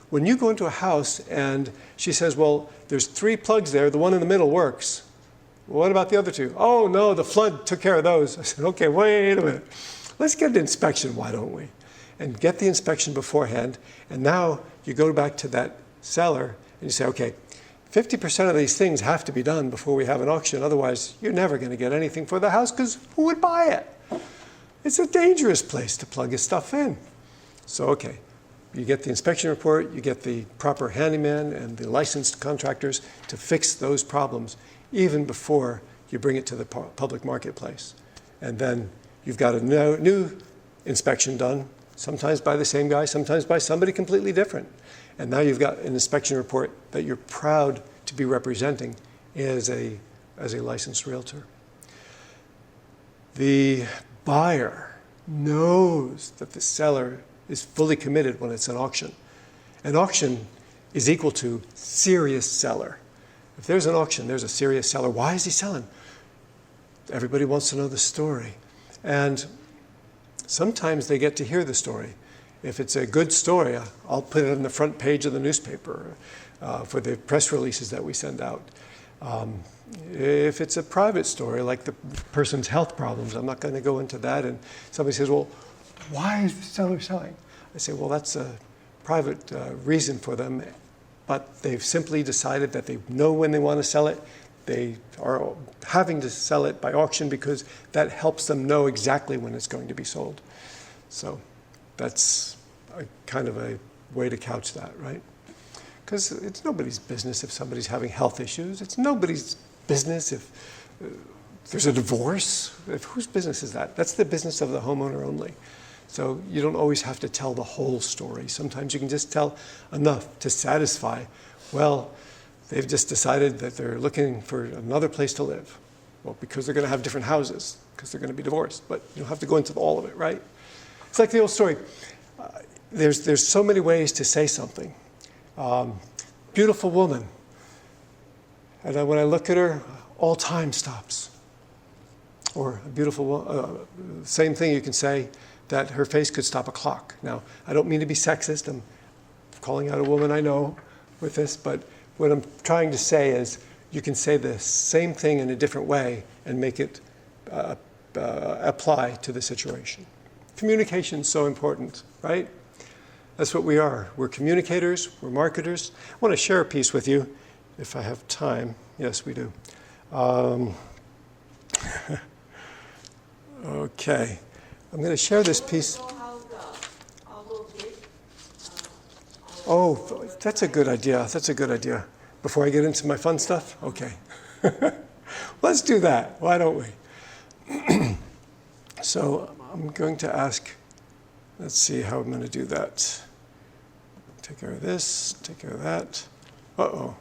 when you go into a house and she says, well, there's 3 plugs there, the one in the middle works. Well, what about the other 2? Oh, no, the flood took care of those. I said, okay, wait a minute. Let's get an inspection, why don't we? And get the inspection beforehand. And now you go back to that seller and you say, okay, 50% of these things have to be done before we have an auction. Otherwise, you're never going to get anything for the house, because who would buy it? It's a dangerous place to plug his stuff in. So, okay. You get the inspection report, you get the proper handyman and the licensed contractors to fix those problems even before you bring it to the public marketplace. And then you've got a new inspection done, sometimes by the same guy, sometimes by somebody completely different. And now you've got an inspection report that you're proud to be representing as a licensed realtor. The buyer knows that the seller is fully committed when it's an auction. An auction is equal to serious seller. If there's an auction, there's a serious seller. Why is he selling? Everybody wants to know the story. And sometimes they get to hear the story. If it's a good story, I'll put it on the front page of the newspaper for the press releases that we send out. If it's a private story, like the person's health problems, I'm not going to go into that. And somebody says, well, why is the seller selling? I say, well, that's a private reason for them, but they've simply decided that they know when they want to sell it. They are having to sell it by auction because that helps them know exactly when it's going to be sold. So that's a kind of a way to couch that, right? Because it's nobody's business if somebody's having health issues. It's nobody's business if there's a divorce. Whose business is that? That's the business of the homeowner only. So you don't always have to tell the whole story. Sometimes you can just tell enough to satisfy, well, they've just decided that they're looking for another place to live. Well, because they're going to have different houses, because they're going to be divorced. But you don't have to go into all of it, right? It's like the old story. There's so many ways to say something. Beautiful woman. And when I look at her, all time stops. Or a beautiful, same thing you can say, that her face could stop a clock. Now, I don't mean to be sexist. I'm calling out a woman I know with this, but what I'm trying to say is you can say the same thing in a different way and make it apply to the situation. Communication is so important, right? That's what we are. We're communicators, we're marketers. I want to share a piece with you, if I have time. Yes, we do. Okay. I'm going to share this piece. Oh, that's a good idea. That's a good idea. Before I get into my fun stuff? Okay. Let's do that. Why don't we? So I'm going to ask, let's see how I'm going to do that. Take care of this, take care of that. Uh-oh.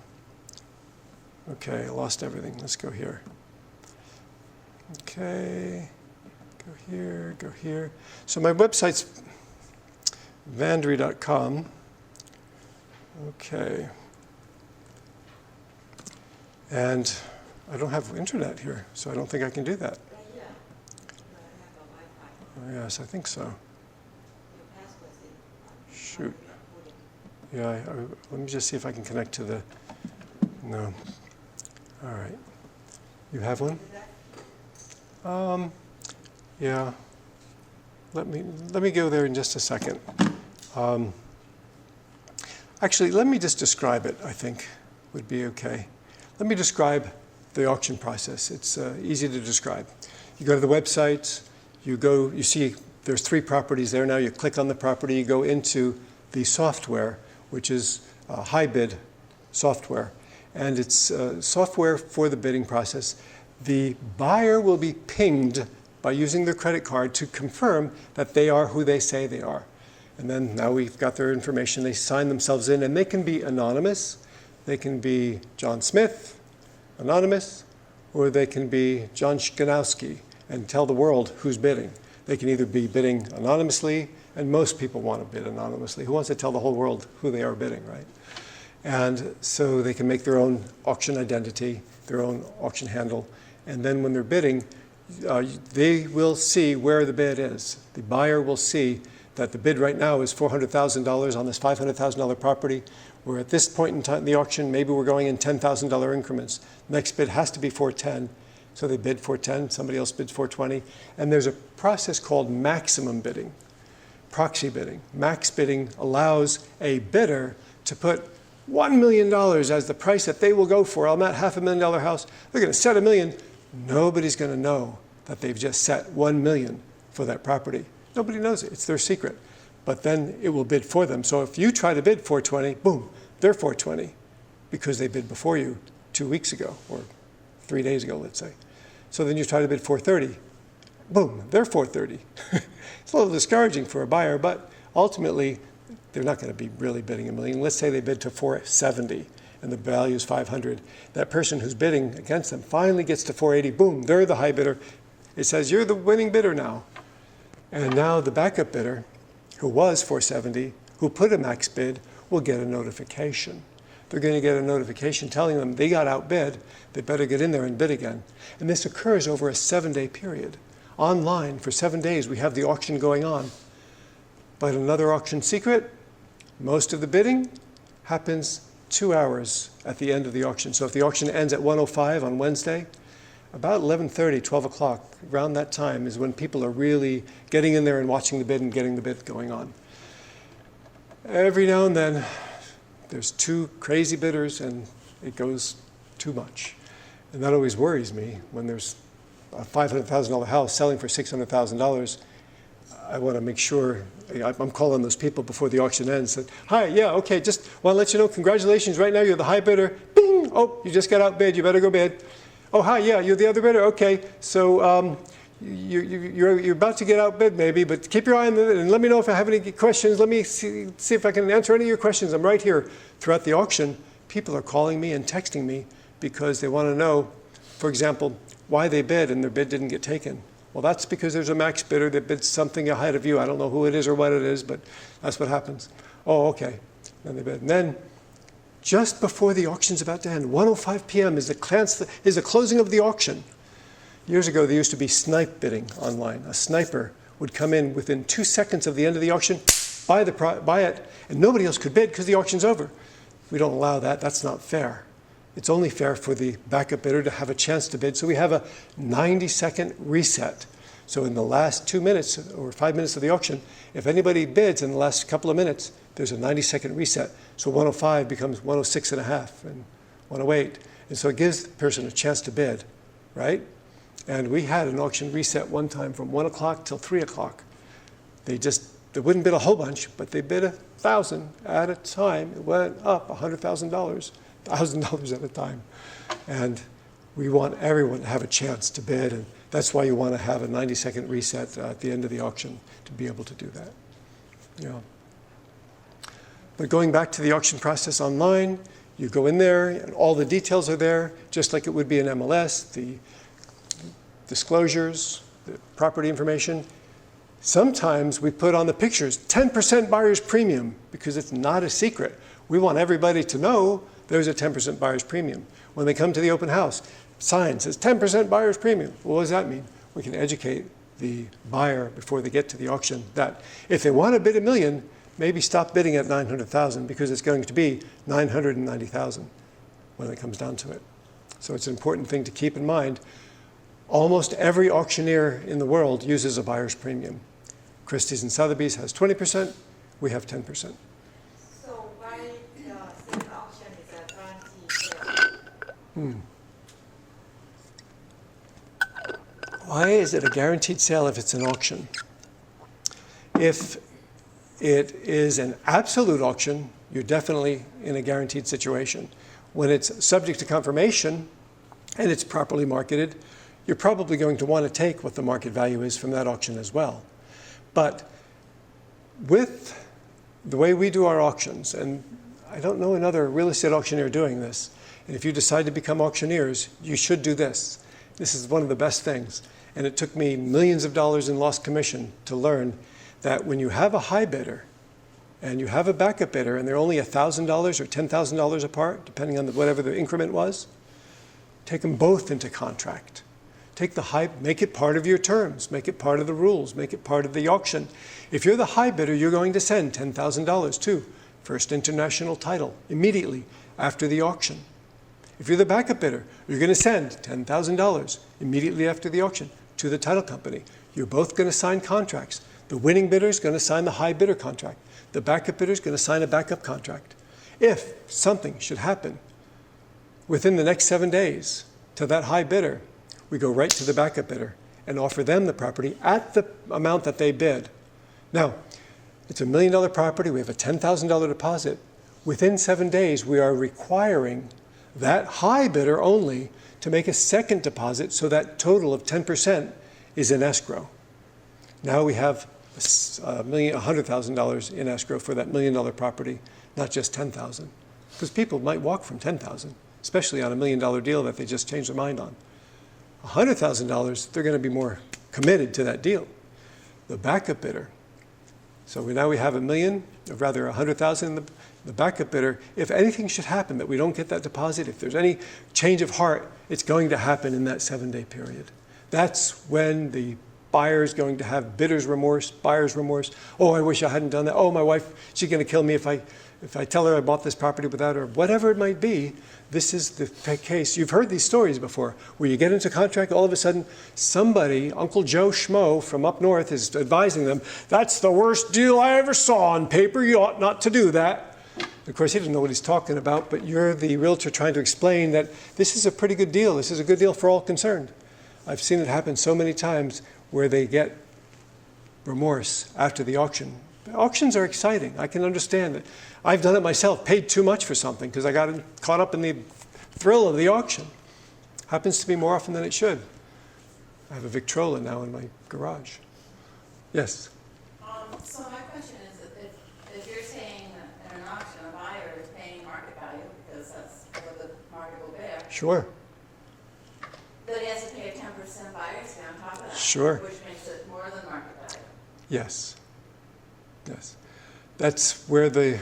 Okay, I lost everything. Let's go here. Okay, go here, go here. So my website's VanDeRee.com. Okay. And I don't have internet here, so I don't think I can do that. Right here, you have a Wi-Fi. Oh, yes, I think so. Your password's in. Shoot. Yeah, let me just see if I can connect to the, no. All right. You have one? Yeah. Let me go there in just a second. Actually, let me just describe it, I think would be okay. Let me describe the auction process. It's easy to describe. You go to the website, you see there's 3 properties there now. You click on the property, you go into the software, which is high bid software. And it's software for the bidding process. The buyer will be pinged by using their credit card to confirm that they are who they say they are. And then now we've got their information. They sign themselves in, and they can be anonymous. They can be John Smith, anonymous, or they can be John Shkanowski and tell the world who's bidding. They can either be bidding anonymously, and most people want to bid anonymously. Who wants to tell the whole world who they are bidding, right? And so they can make their own auction identity, their own auction handle, and then when they're bidding, they will see where the bid is. The buyer will see that the bid right now is $400,000 on this $500,000 property. We're at this point in time in the auction, maybe we're going in $10,000 increments. Next bid has to be 410. So they bid 410, somebody else bids 420. And there's a process called maximum bidding, proxy bidding. Max bidding allows a bidder to put $1 million as the price that they will go for. I'm at $500,000 house. They're going to set $1 million. Nobody's going to know that they've just set $1 million for that property. Nobody knows it. It's their secret. But then it will bid for them. So if you try to bid 420, boom, they're 420 because they bid before you 2 weeks ago or 3 days ago, let's say. So then you try to bid 430, boom, they're 430. It's a little discouraging for a buyer, but ultimately they're not going to be really bidding $1 million. Let's say they bid to 470 and the value is 500. That person who's bidding against them finally gets to 480, boom, they're the high bidder. It says you're the winning bidder now. And now the backup bidder, who was 470, who put a max bid, will get a notification. They're going to get a notification telling them they got outbid, they better get in there and bid again. And this occurs over a 7-day period. Online, for 7 days, we have the auction going on. But another auction secret, most of the bidding happens 2 hours at the end of the auction. So if the auction ends at 1:05 on Wednesday, about 11:30, 12 o'clock, around that time is when people are really getting in there and watching the bid and getting the bid going on. Every now and then, there's 2 crazy bidders and it goes too much. And that always worries me when there's a $500,000 house selling for $600,000. I want to make sure, I'm calling those people before the auction ends. That, hi, yeah, okay, just want to let you know, congratulations, right now you're the high bidder. Bing! Oh, you just got outbid, you better go bid. Oh, hi, yeah, you're the other bidder? Okay, so you're about to get outbid maybe, but keep your eye on it and let me know if I have any questions. Let me see if I can answer any of your questions. I'm right here. Throughout the auction, people are calling me and texting me because they want to know, for example, why they bid and their bid didn't get taken. Well, that's because there's a max bidder that bids something ahead of you. I don't know who it is or what it is, but that's what happens. Oh, okay. Then they bid. And then just before the auction's about to end, 1:05 p.m. is the closing of the auction. Years ago, there used to be snipe bidding online. A sniper would come in within 2 seconds of the end of the auction, buy it, and nobody else could bid because the auction's over. We don't allow that. That's not fair. It's only fair for the backup bidder to have a chance to bid. So we have a 90-second reset. So in the last 2 minutes or 5 minutes of the auction, if anybody bids in the last couple of minutes, there's a 90-second reset. So 1:05 becomes 1:06 and a half and 1:08. And so it gives the person a chance to bid, right? And we had an auction reset one time from 1 o'clock till 3 o'clock. They wouldn't bid a whole bunch, but they bid 1,000 at a time. It went up $100,000, $1,000 at a time. And we want everyone to have a chance to bid, and that's why you want to have a 90-second reset at the end of the auction to be able to do that. Yeah. But going back to the auction process online, you go in there, and all the details are there, just like it would be in MLS. The disclosures, the property information. Sometimes we put on the pictures 10% buyer's premium because it's not a secret. We want everybody to know there's a 10% buyer's premium. When they come to the open house, sign says 10% buyer's premium. Well, what does that mean? We can educate the buyer before they get to the auction that if they want to bid $1 million, maybe stop bidding at 900,000 because it's going to be 990,000 when it comes down to it. So it's an important thing to keep in mind. Almost every auctioneer in the world uses a buyer's premium. Christie's and Sotheby's has 20%, we have 10%. So why the state auction is a guaranteed sale? Why is it a guaranteed sale if it's an auction? If it is an absolute auction, you're definitely in a guaranteed situation. When it's subject to confirmation and it's properly marketed, you're probably going to want to take what the market value is from that auction as well. But with the way we do our auctions, and I don't know another real estate auctioneer doing this, and if you decide to become auctioneers, you should do this. This is one of the best things. And it took me millions of dollars in lost commission to learn that when you have a high bidder and you have a backup bidder and they're only $1,000 or $10,000 apart, depending on whatever the increment was, take them both into contract. Take the high, make it part of your terms, make it part of the rules, make it part of the auction. If you're the high bidder, you're going to send $10,000 to First International Title immediately after the auction. If you're the backup bidder, you're going to send $10,000 immediately after the auction to the title company. You're both going to sign contracts. The winning bidder is going to sign the high bidder contract. The backup bidder is going to sign a backup contract. If something should happen within the next 7 days to that high bidder, we go right to the backup bidder and offer them the property at the amount that they bid. Now, it's a $1 million property. We have a $10,000 deposit. Within 7 days, we are requiring that high bidder only to make a second deposit so that total of 10% is in escrow. Now we have $100,000 in escrow for that $1 million property, not just $10,000. Because people might walk from $10,000, especially on a $1 million deal that they just changed their mind on. $100,000, they're going to be more committed to that deal. The backup bidder. So now we have $1 million, or rather $100,000 in the backup bidder. If anything should happen that we don't get that deposit, if there's any change of heart, it's going to happen in that 7-day period. That's when the buyer's going to have bidder's remorse, buyer's remorse. Oh, I wish I hadn't done that. Oh, my wife, she's going to kill me if I tell her I bought this property without her. Whatever it might be, this is the case. You've heard these stories before, where you get into contract, all of a sudden, somebody, Uncle Joe Schmo from up north, is advising them, that's the worst deal I ever saw on paper. You ought not to do that. Of course, he doesn't know what he's talking about, but you're the realtor trying to explain that this is a pretty good deal. This is a good deal for all concerned. I've seen it happen so many times where they get remorse after the auction. Auctions are exciting. I can understand it. I've done it myself, paid too much for something because I got caught up in the thrill of the auction. Happens to be more often than it should. I have a Victrola now in my garage. Yes? So my question is, if you're saying that in an auction, a buyer is paying market value, because that's what the market will bear, Sure. but he has to pay a 10% buyer's fee on top of that. Sure. Which makes it more than market value. Yes. Yes. That's where the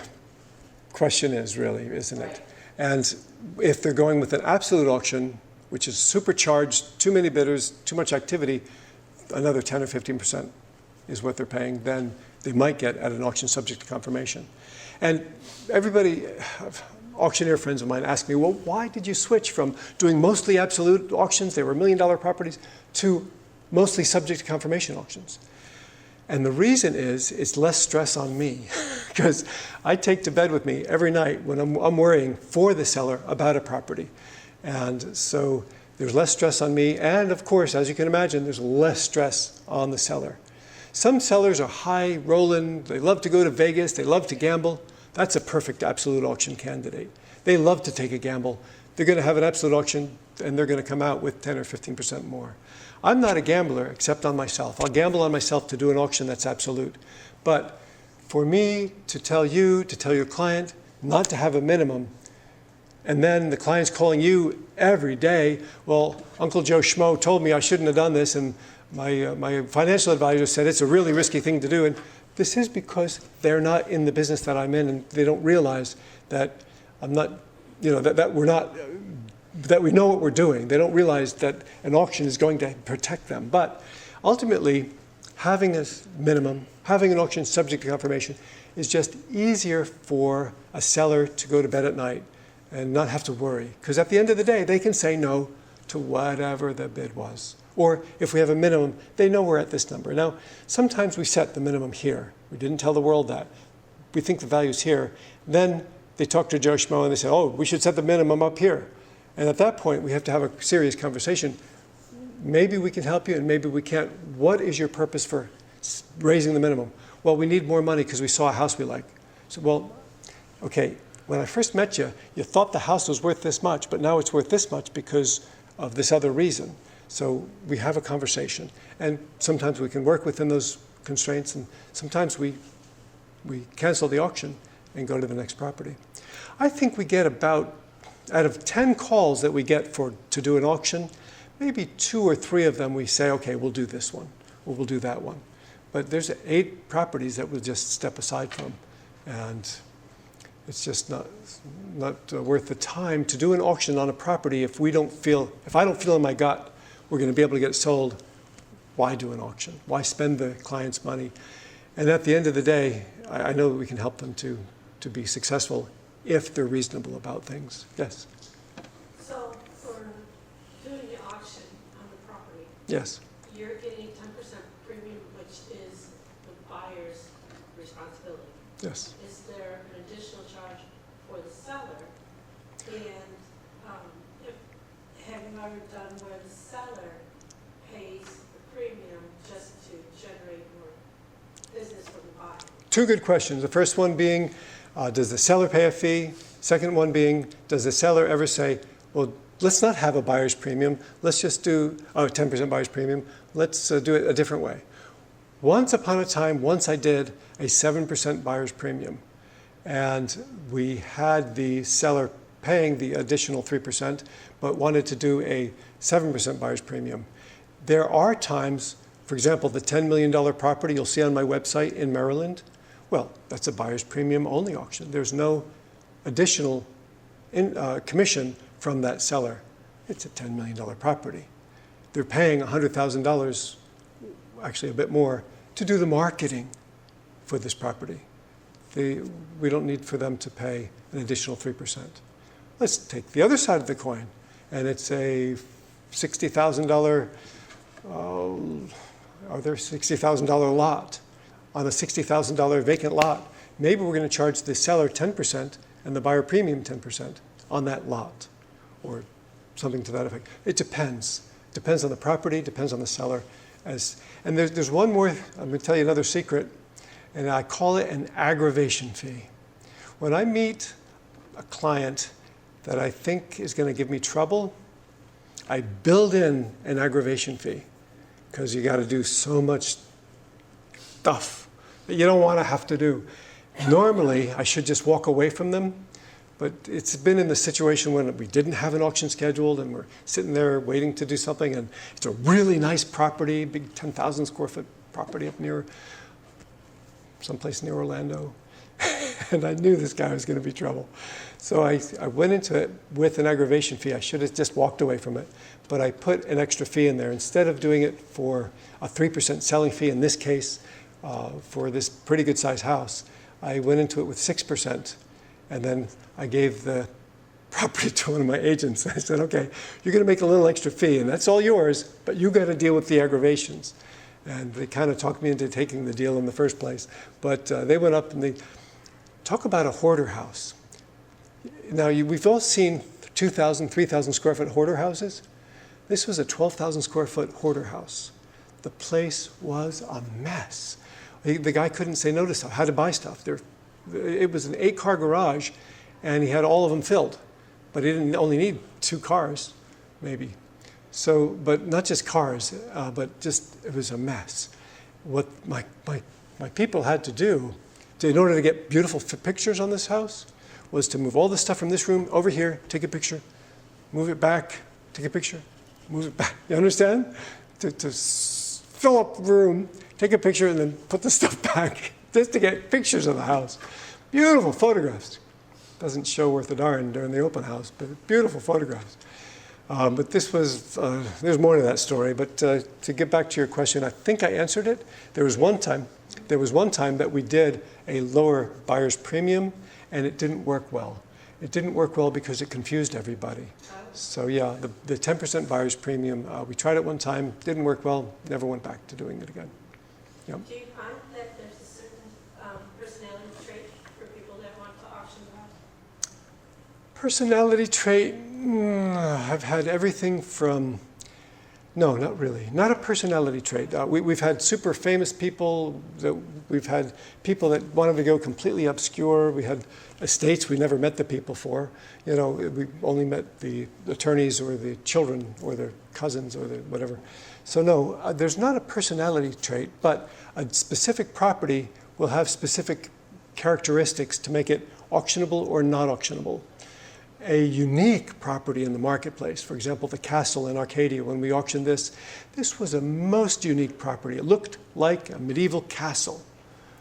question is, really, isn't it? Right. And if they're going with an absolute auction, which is supercharged, too many bidders, too much activity, another 10 or 15% is what they're paying, then they might get at an auction subject to confirmation. And everybody, auctioneer friends of mine ask me, well, why did you switch from doing mostly absolute auctions, they were $1 million properties, to mostly subject to confirmation auctions? And the reason is, it's less stress on me, because I take to bed with me every night when I'm worrying for the seller about a property. And so there's less stress on me, and of course, as you can imagine, there's less stress on the seller. Some sellers are high rolling, they love to go to Vegas, they love to gamble. That's a perfect absolute auction candidate. They love to take a gamble. They're going to have an absolute auction, and they're going to come out with 10 or 15% more. I'm not a gambler except on myself. I'll gamble on myself to do an auction that's absolute. But for me to tell you, to tell your client, not to have a minimum, And then the client's calling you every day. Well, Uncle Joe Schmo told me I shouldn't have done this, and my financial advisor said it's a really risky thing to do. And this is because they're not in the business that I'm in, and they don't realize that I'm not, that we're not, that we know what we're doing. They don't realize that an auction is going to protect them. But ultimately, having a minimum, having an auction subject to confirmation is just easier for a seller to go to bed at night and not have to worry. Because at the end of the day, they can say no to whatever the bid was. Or if we have a minimum, they know we're at this number. Now, sometimes we set the minimum here. We didn't tell the world that. We think the value's here. Then they talk to Joe Schmo and they say, oh, we should set the minimum up here. And at that point, we have to have a serious conversation. Maybe we can help you and maybe we can't. What is your purpose for raising the minimum? Well, we need more money because we saw a house we like. So, well, okay, when I first met you, you thought the house was worth this much, but now it's worth this much because of this other reason. So we have a conversation. And sometimes we can work within those constraints, and sometimes we cancel the auction and go to the next property. I think we get about, out of 10 calls that we get to do an auction, maybe 2 or 3 of them we say, okay, we'll do this one, or we'll do that one. But there's 8 properties that we'll just step aside from. And it's just not worth the time to do an auction on a property if I don't feel in my gut we're going to be able to get it sold. Why do an auction? Why spend the client's money? And at the end of the day, I know that we can help them to be successful if they're reasonable about things. Yes? So for doing the auction on the property, Yes. you're getting 10% premium, which is the buyer's responsibility. Yes. Is there an additional charge for the seller? And have you ever done where the seller pays the premium just to generate more business for the buyer? 2 good questions. The first one being, does the seller pay a fee? Second one being, does the seller ever say, well, let's not have a buyer's premium. Let's just do 10% buyer's premium. Let's do it a different way. Once upon a time, once I did a 7% buyer's premium, and we had the seller paying the additional 3%, but wanted to do a 7% buyer's premium. There are times, for example, the $10 million property you'll see on my website in Maryland, well, that's a buyer's premium only auction. There's no additional commission from that seller. It's a $10 million property. They're paying $100,000, actually a bit more, to do the marketing for this property. We don't need for them to pay an additional 3%. Let's take the other side of the coin, and it's a $60,000, $60,000 lot. On a $60,000 vacant lot, maybe we're going to charge the seller 10% and the buyer premium 10% on that lot, or something to that effect. It depends. Depends on the property, depends on the seller. And there's one more, I'm going to tell you another secret, and I call it an aggravation fee. When I meet a client that I think is going to give me trouble, I build in an aggravation fee, because you got to do so much stuff that you don't want to have to do. Normally, I should just walk away from them, but it's been in the situation when we didn't have an auction scheduled and we're sitting there waiting to do something, and it's a really nice property, big 10,000 square foot property up near, someplace near Orlando. And I knew this guy was going to be trouble. So I went into it with an aggravation fee. I should have just walked away from it. But I put an extra fee in there. Instead of doing it for a 3% selling fee, in this case, for this pretty good sized house, I went into it with 6%. And then I gave the property to one of my agents. I said, okay, you're going to make a little extra fee, and that's all yours, but you got to deal with the aggravations. And they kind of talked me into taking the deal in the first place. But they went up and they talk about a hoarder house. Now, we've all seen 2,000, 3,000 square foot hoarder houses. This was a 12,000 square foot hoarder house. The place was a mess. The guy couldn't say no to stuff, had to buy stuff. It was an 8-car garage, and he had all of them filled. But he didn't only need 2 cars, maybe. So, but not just cars, but just, it was a mess. What my people had to do, in order to get beautiful pictures on this house, was to move all the stuff from this room over here, take a picture, move it back, take a picture, move it back. You understand? To fill up the room, take a picture, and then put the stuff back, just to get pictures of the house. Beautiful photographs. Doesn't show worth a darn during the open house, but beautiful photographs. But this was, there's more to that story, but to get back to your question, I think I answered it. There was one time that we did a lower buyer's premium, and it didn't work well. It didn't work well because it confused everybody. So yeah, the 10% buyer's premium, we tried it one time, didn't work well, never went back to doing it again. Yep. Do you find that there's a certain personality trait for people that want to auction the house? Personality trait, I've had everything from, no, not really. Not a personality trait. We've had super famous people, we've had people that wanted to go completely obscure. We had estates we never met the people for. You know, we only met the attorneys or the children or their cousins or the whatever. So no, there's not a personality trait, but a specific property will have specific characteristics to make it auctionable or not auctionable. A unique property in the marketplace, for example, the castle in Arcadia, when we auctioned this was a most unique property. It looked like a medieval castle.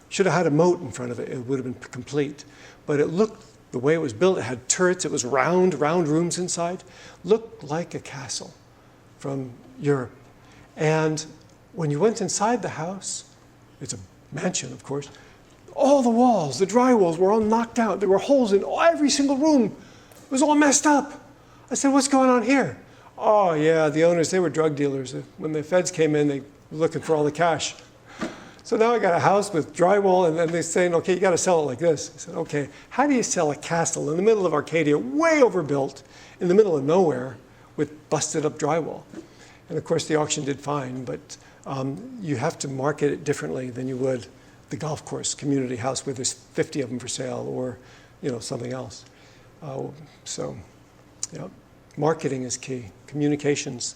Should have had a moat in front of it, it would have been complete. But it looked, the way it was built, it had turrets, it was round rooms inside, looked like a castle from Europe. And when you went inside the house, it's a mansion, of course, all the walls, the drywalls were all knocked out. There were holes in every single room. It was all messed up. I said, what's going on here? Oh, yeah, the owners, they were drug dealers. When the feds came in, they were looking for all the cash. So now I got a house with drywall, and then they're saying, okay, you got to sell it like this. I said, okay, how do you sell a castle in the middle of Arcadia, way overbuilt, in the middle of nowhere, with busted up drywall? And of course, the auction did fine, but you have to market it differently than you would the golf course community house where there's 50 of them for sale, or something else. So, yeah, marketing is key. Communications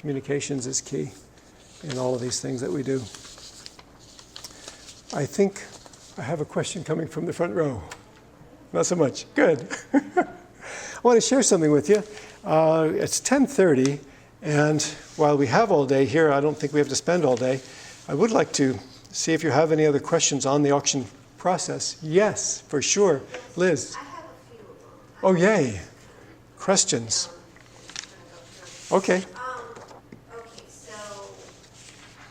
is key in all of these things that we do. I think I have a question coming from the front row. Not so much. Good. I want to share something with you. It's 10:30, and while we have all day here, I don't think we have to spend all day. I would like to see if you have any other questions on the auction process. Yes, for sure. Liz. Oh, yay. Questions. Okay. Okay, so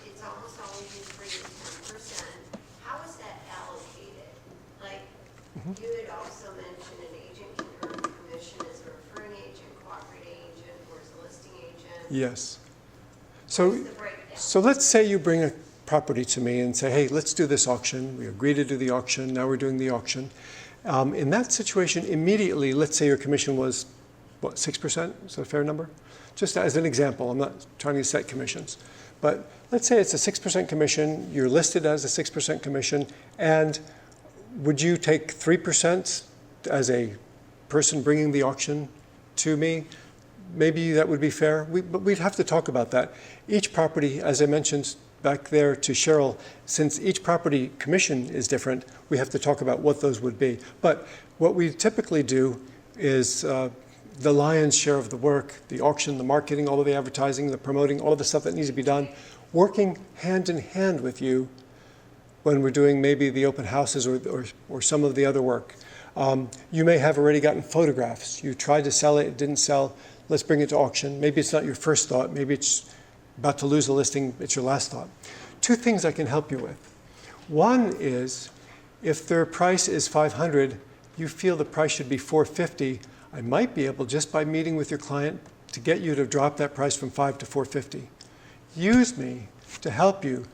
it's almost always been free at 10%. How is that allocated? Like, you had also mentioned an agent can earn commission as a referring agent, cooperating agent, or as a listing agent. Yes. What's So the breakdown? So let's say you bring a property to me and say, hey, let's do this auction. We agree to do the auction. Now we're doing the auction. In that situation, immediately, let's say your commission was, what, 6%? Is that a fair number? Just as an example, I'm not trying to set commissions. But let's say it's a 6% commission, you're listed as a 6% commission, and would you take 3% as a person bringing the auction to me? Maybe that would be fair, but we'd have to talk about that. Each property, as I mentioned back there to Cheryl, since each property commission is different, we have to talk about what those would be. But what we typically do is the lion's share of the work, the auction, the marketing, all of the advertising, the promoting, all of the stuff that needs to be done, working hand in hand with you when we're doing maybe the open houses or some of the other work. You may have already gotten photographs. You tried to sell it, it didn't sell. Let's bring it to auction. Maybe it's not your first thought. Maybe it's about to lose a listing, it's your last thought. Two things I can help you with. One is, if their price is $500, you feel the price should be $450, I might be able, just by meeting with your client, to get you to drop that price from $500 to $450. Use me to help you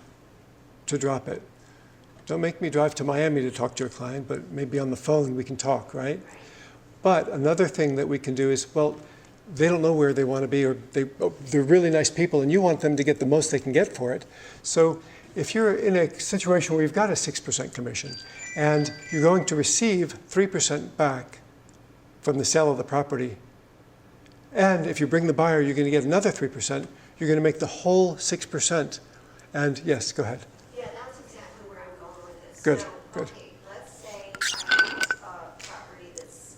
to drop it. Don't make me drive to Miami to talk to your client, but maybe on the phone we can talk, right? But another thing that we can do is, well, they don't know where they want to be, or they're really nice people, and you want them to get the most they can get for it. So if you're in a situation where you've got a 6% commission, and you're going to receive 3% back from the sale of the property, and if you bring the buyer, you're going to get another 3%, you're going to make the whole 6%. And yes, go ahead. Yeah, that's exactly where I'm going with this. Good, So, good. okay, let's say I have a property that's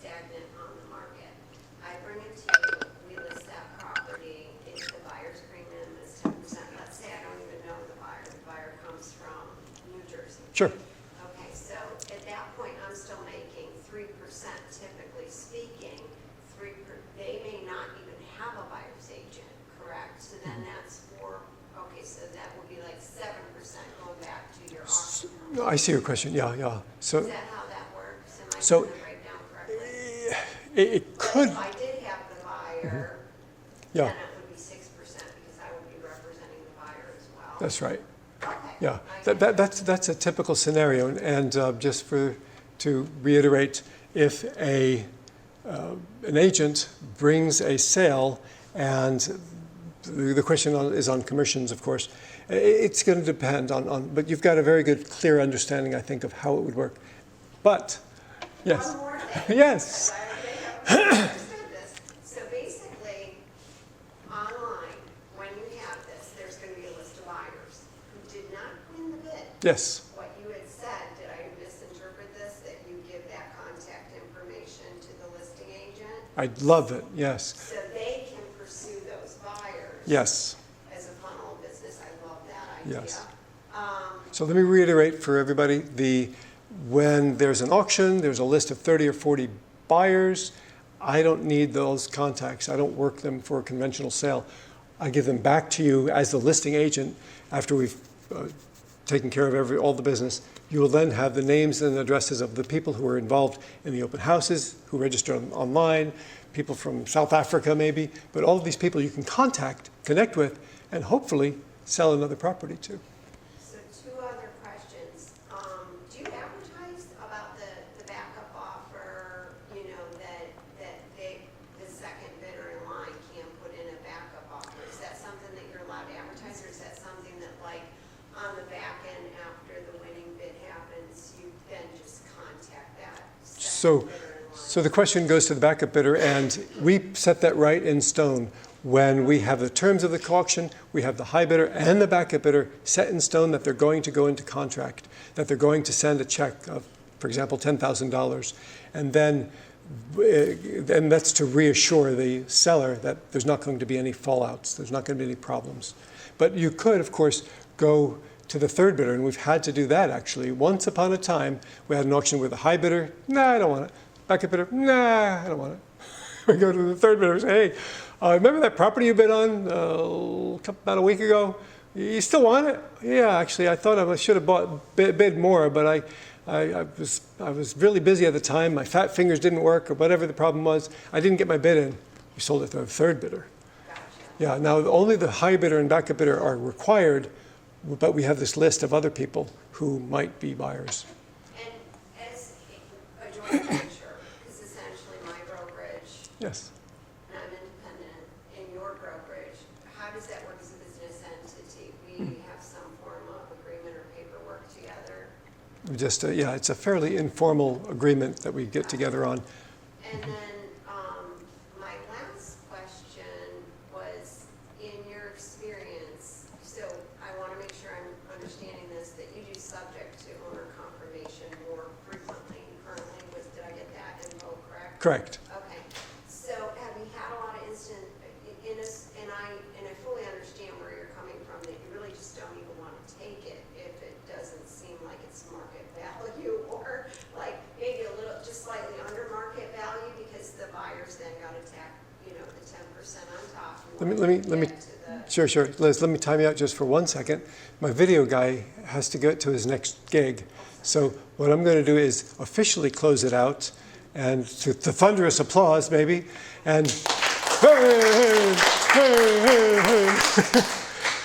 I see your question, yeah. Is So that how that works? Am I So- getting the breakdown correctly? it But could, if I did have the buyer, yeah, then it would be 6% because I would be representing the buyer as well. that's right. Okay. Yeah, I get it. that's a typical scenario, and just to reiterate, if an agent brings a sale, and the question is on commissions, of course, it's going to depend on, but you've got a very good, clear understanding, I think, of how it would work. But, yes, One more thing. yes, I understood this. So basically, online, when you have this, there's going to be a list of buyers who did not win the bid. yes, What you had said, did I misinterpret this, that you give that contact information to the listing agent I love it, yes, so they can pursue those buyers? yes. As a funnel of business, I love that idea. Yes. Um, So let me reiterate for everybody, when there's an auction, there's a list of 30 or 40 buyers. I don't need those contacts. I don't work them for a conventional sale. I give them back to you as the listing agent after we've taken care of all the business. You will then have the names and addresses of the people who are involved in the open houses, who register online, people from South Africa maybe, but all of these people you can contact, connect with, and hopefully sell another property to. So two other questions. Do you advertise about the backup offer, you know, that the second bidder in line can put in a backup offer? Is that something that you're allowed to advertise, or is that something that, like, on the back end after the winning bid happens, you then just contact that So, second bidder in line? so the question goes to the backup bidder, and we set that right in stone. When we have the terms of the auction, we have the high bidder and the backup bidder set in stone that they're going to go into contract, that they're going to send a check of, for example, $10,000. And then, and that's to reassure the seller that there's not going to be any fallouts, there's not going to be any problems. But you could, of course, go to the third bidder, and we've had to do that actually. Once upon a time, we had an auction with a high bidder, nah, I don't want it. Backup bidder, nah, I don't want it. We go to the third bidder and say, hey, remember that property you bid on about a week ago? You still want it? Yeah, actually, I thought I should have bid more, but I was really busy at the time. My fat fingers didn't work, or whatever the problem was. I didn't get my bid in. We sold it to the third bidder. Gotcha. Yeah, now only the high bidder and backup bidder are required, but we have this list of other people who might be buyers. And as a joint venture, is essentially my brokerage, Yes. and I'm independent in your brokerage, how does that work as a business entity? We have some form of agreement or paperwork together? We just, yeah, it's a fairly informal agreement that we get together on. And then, my last question was, in your experience, so I want to make sure I'm understanding this, that you do subject to owner confirmation more frequently currently. Did I get that info correct? Correct. Okay, so have you had a lot of and I fully understand where you're coming from, that you really just don't even want to take it if it doesn't seem like it's market value, or like maybe a little, just slightly under market value, because the buyers then got to tack, you know, the 10% on top. Let me, sure. Liz, let me time you out just for 1 second. My video guy has to get to his next gig. So what I'm going to do is officially close it out, and to thunderous applause maybe, and hey, hey, hey, hey, hey.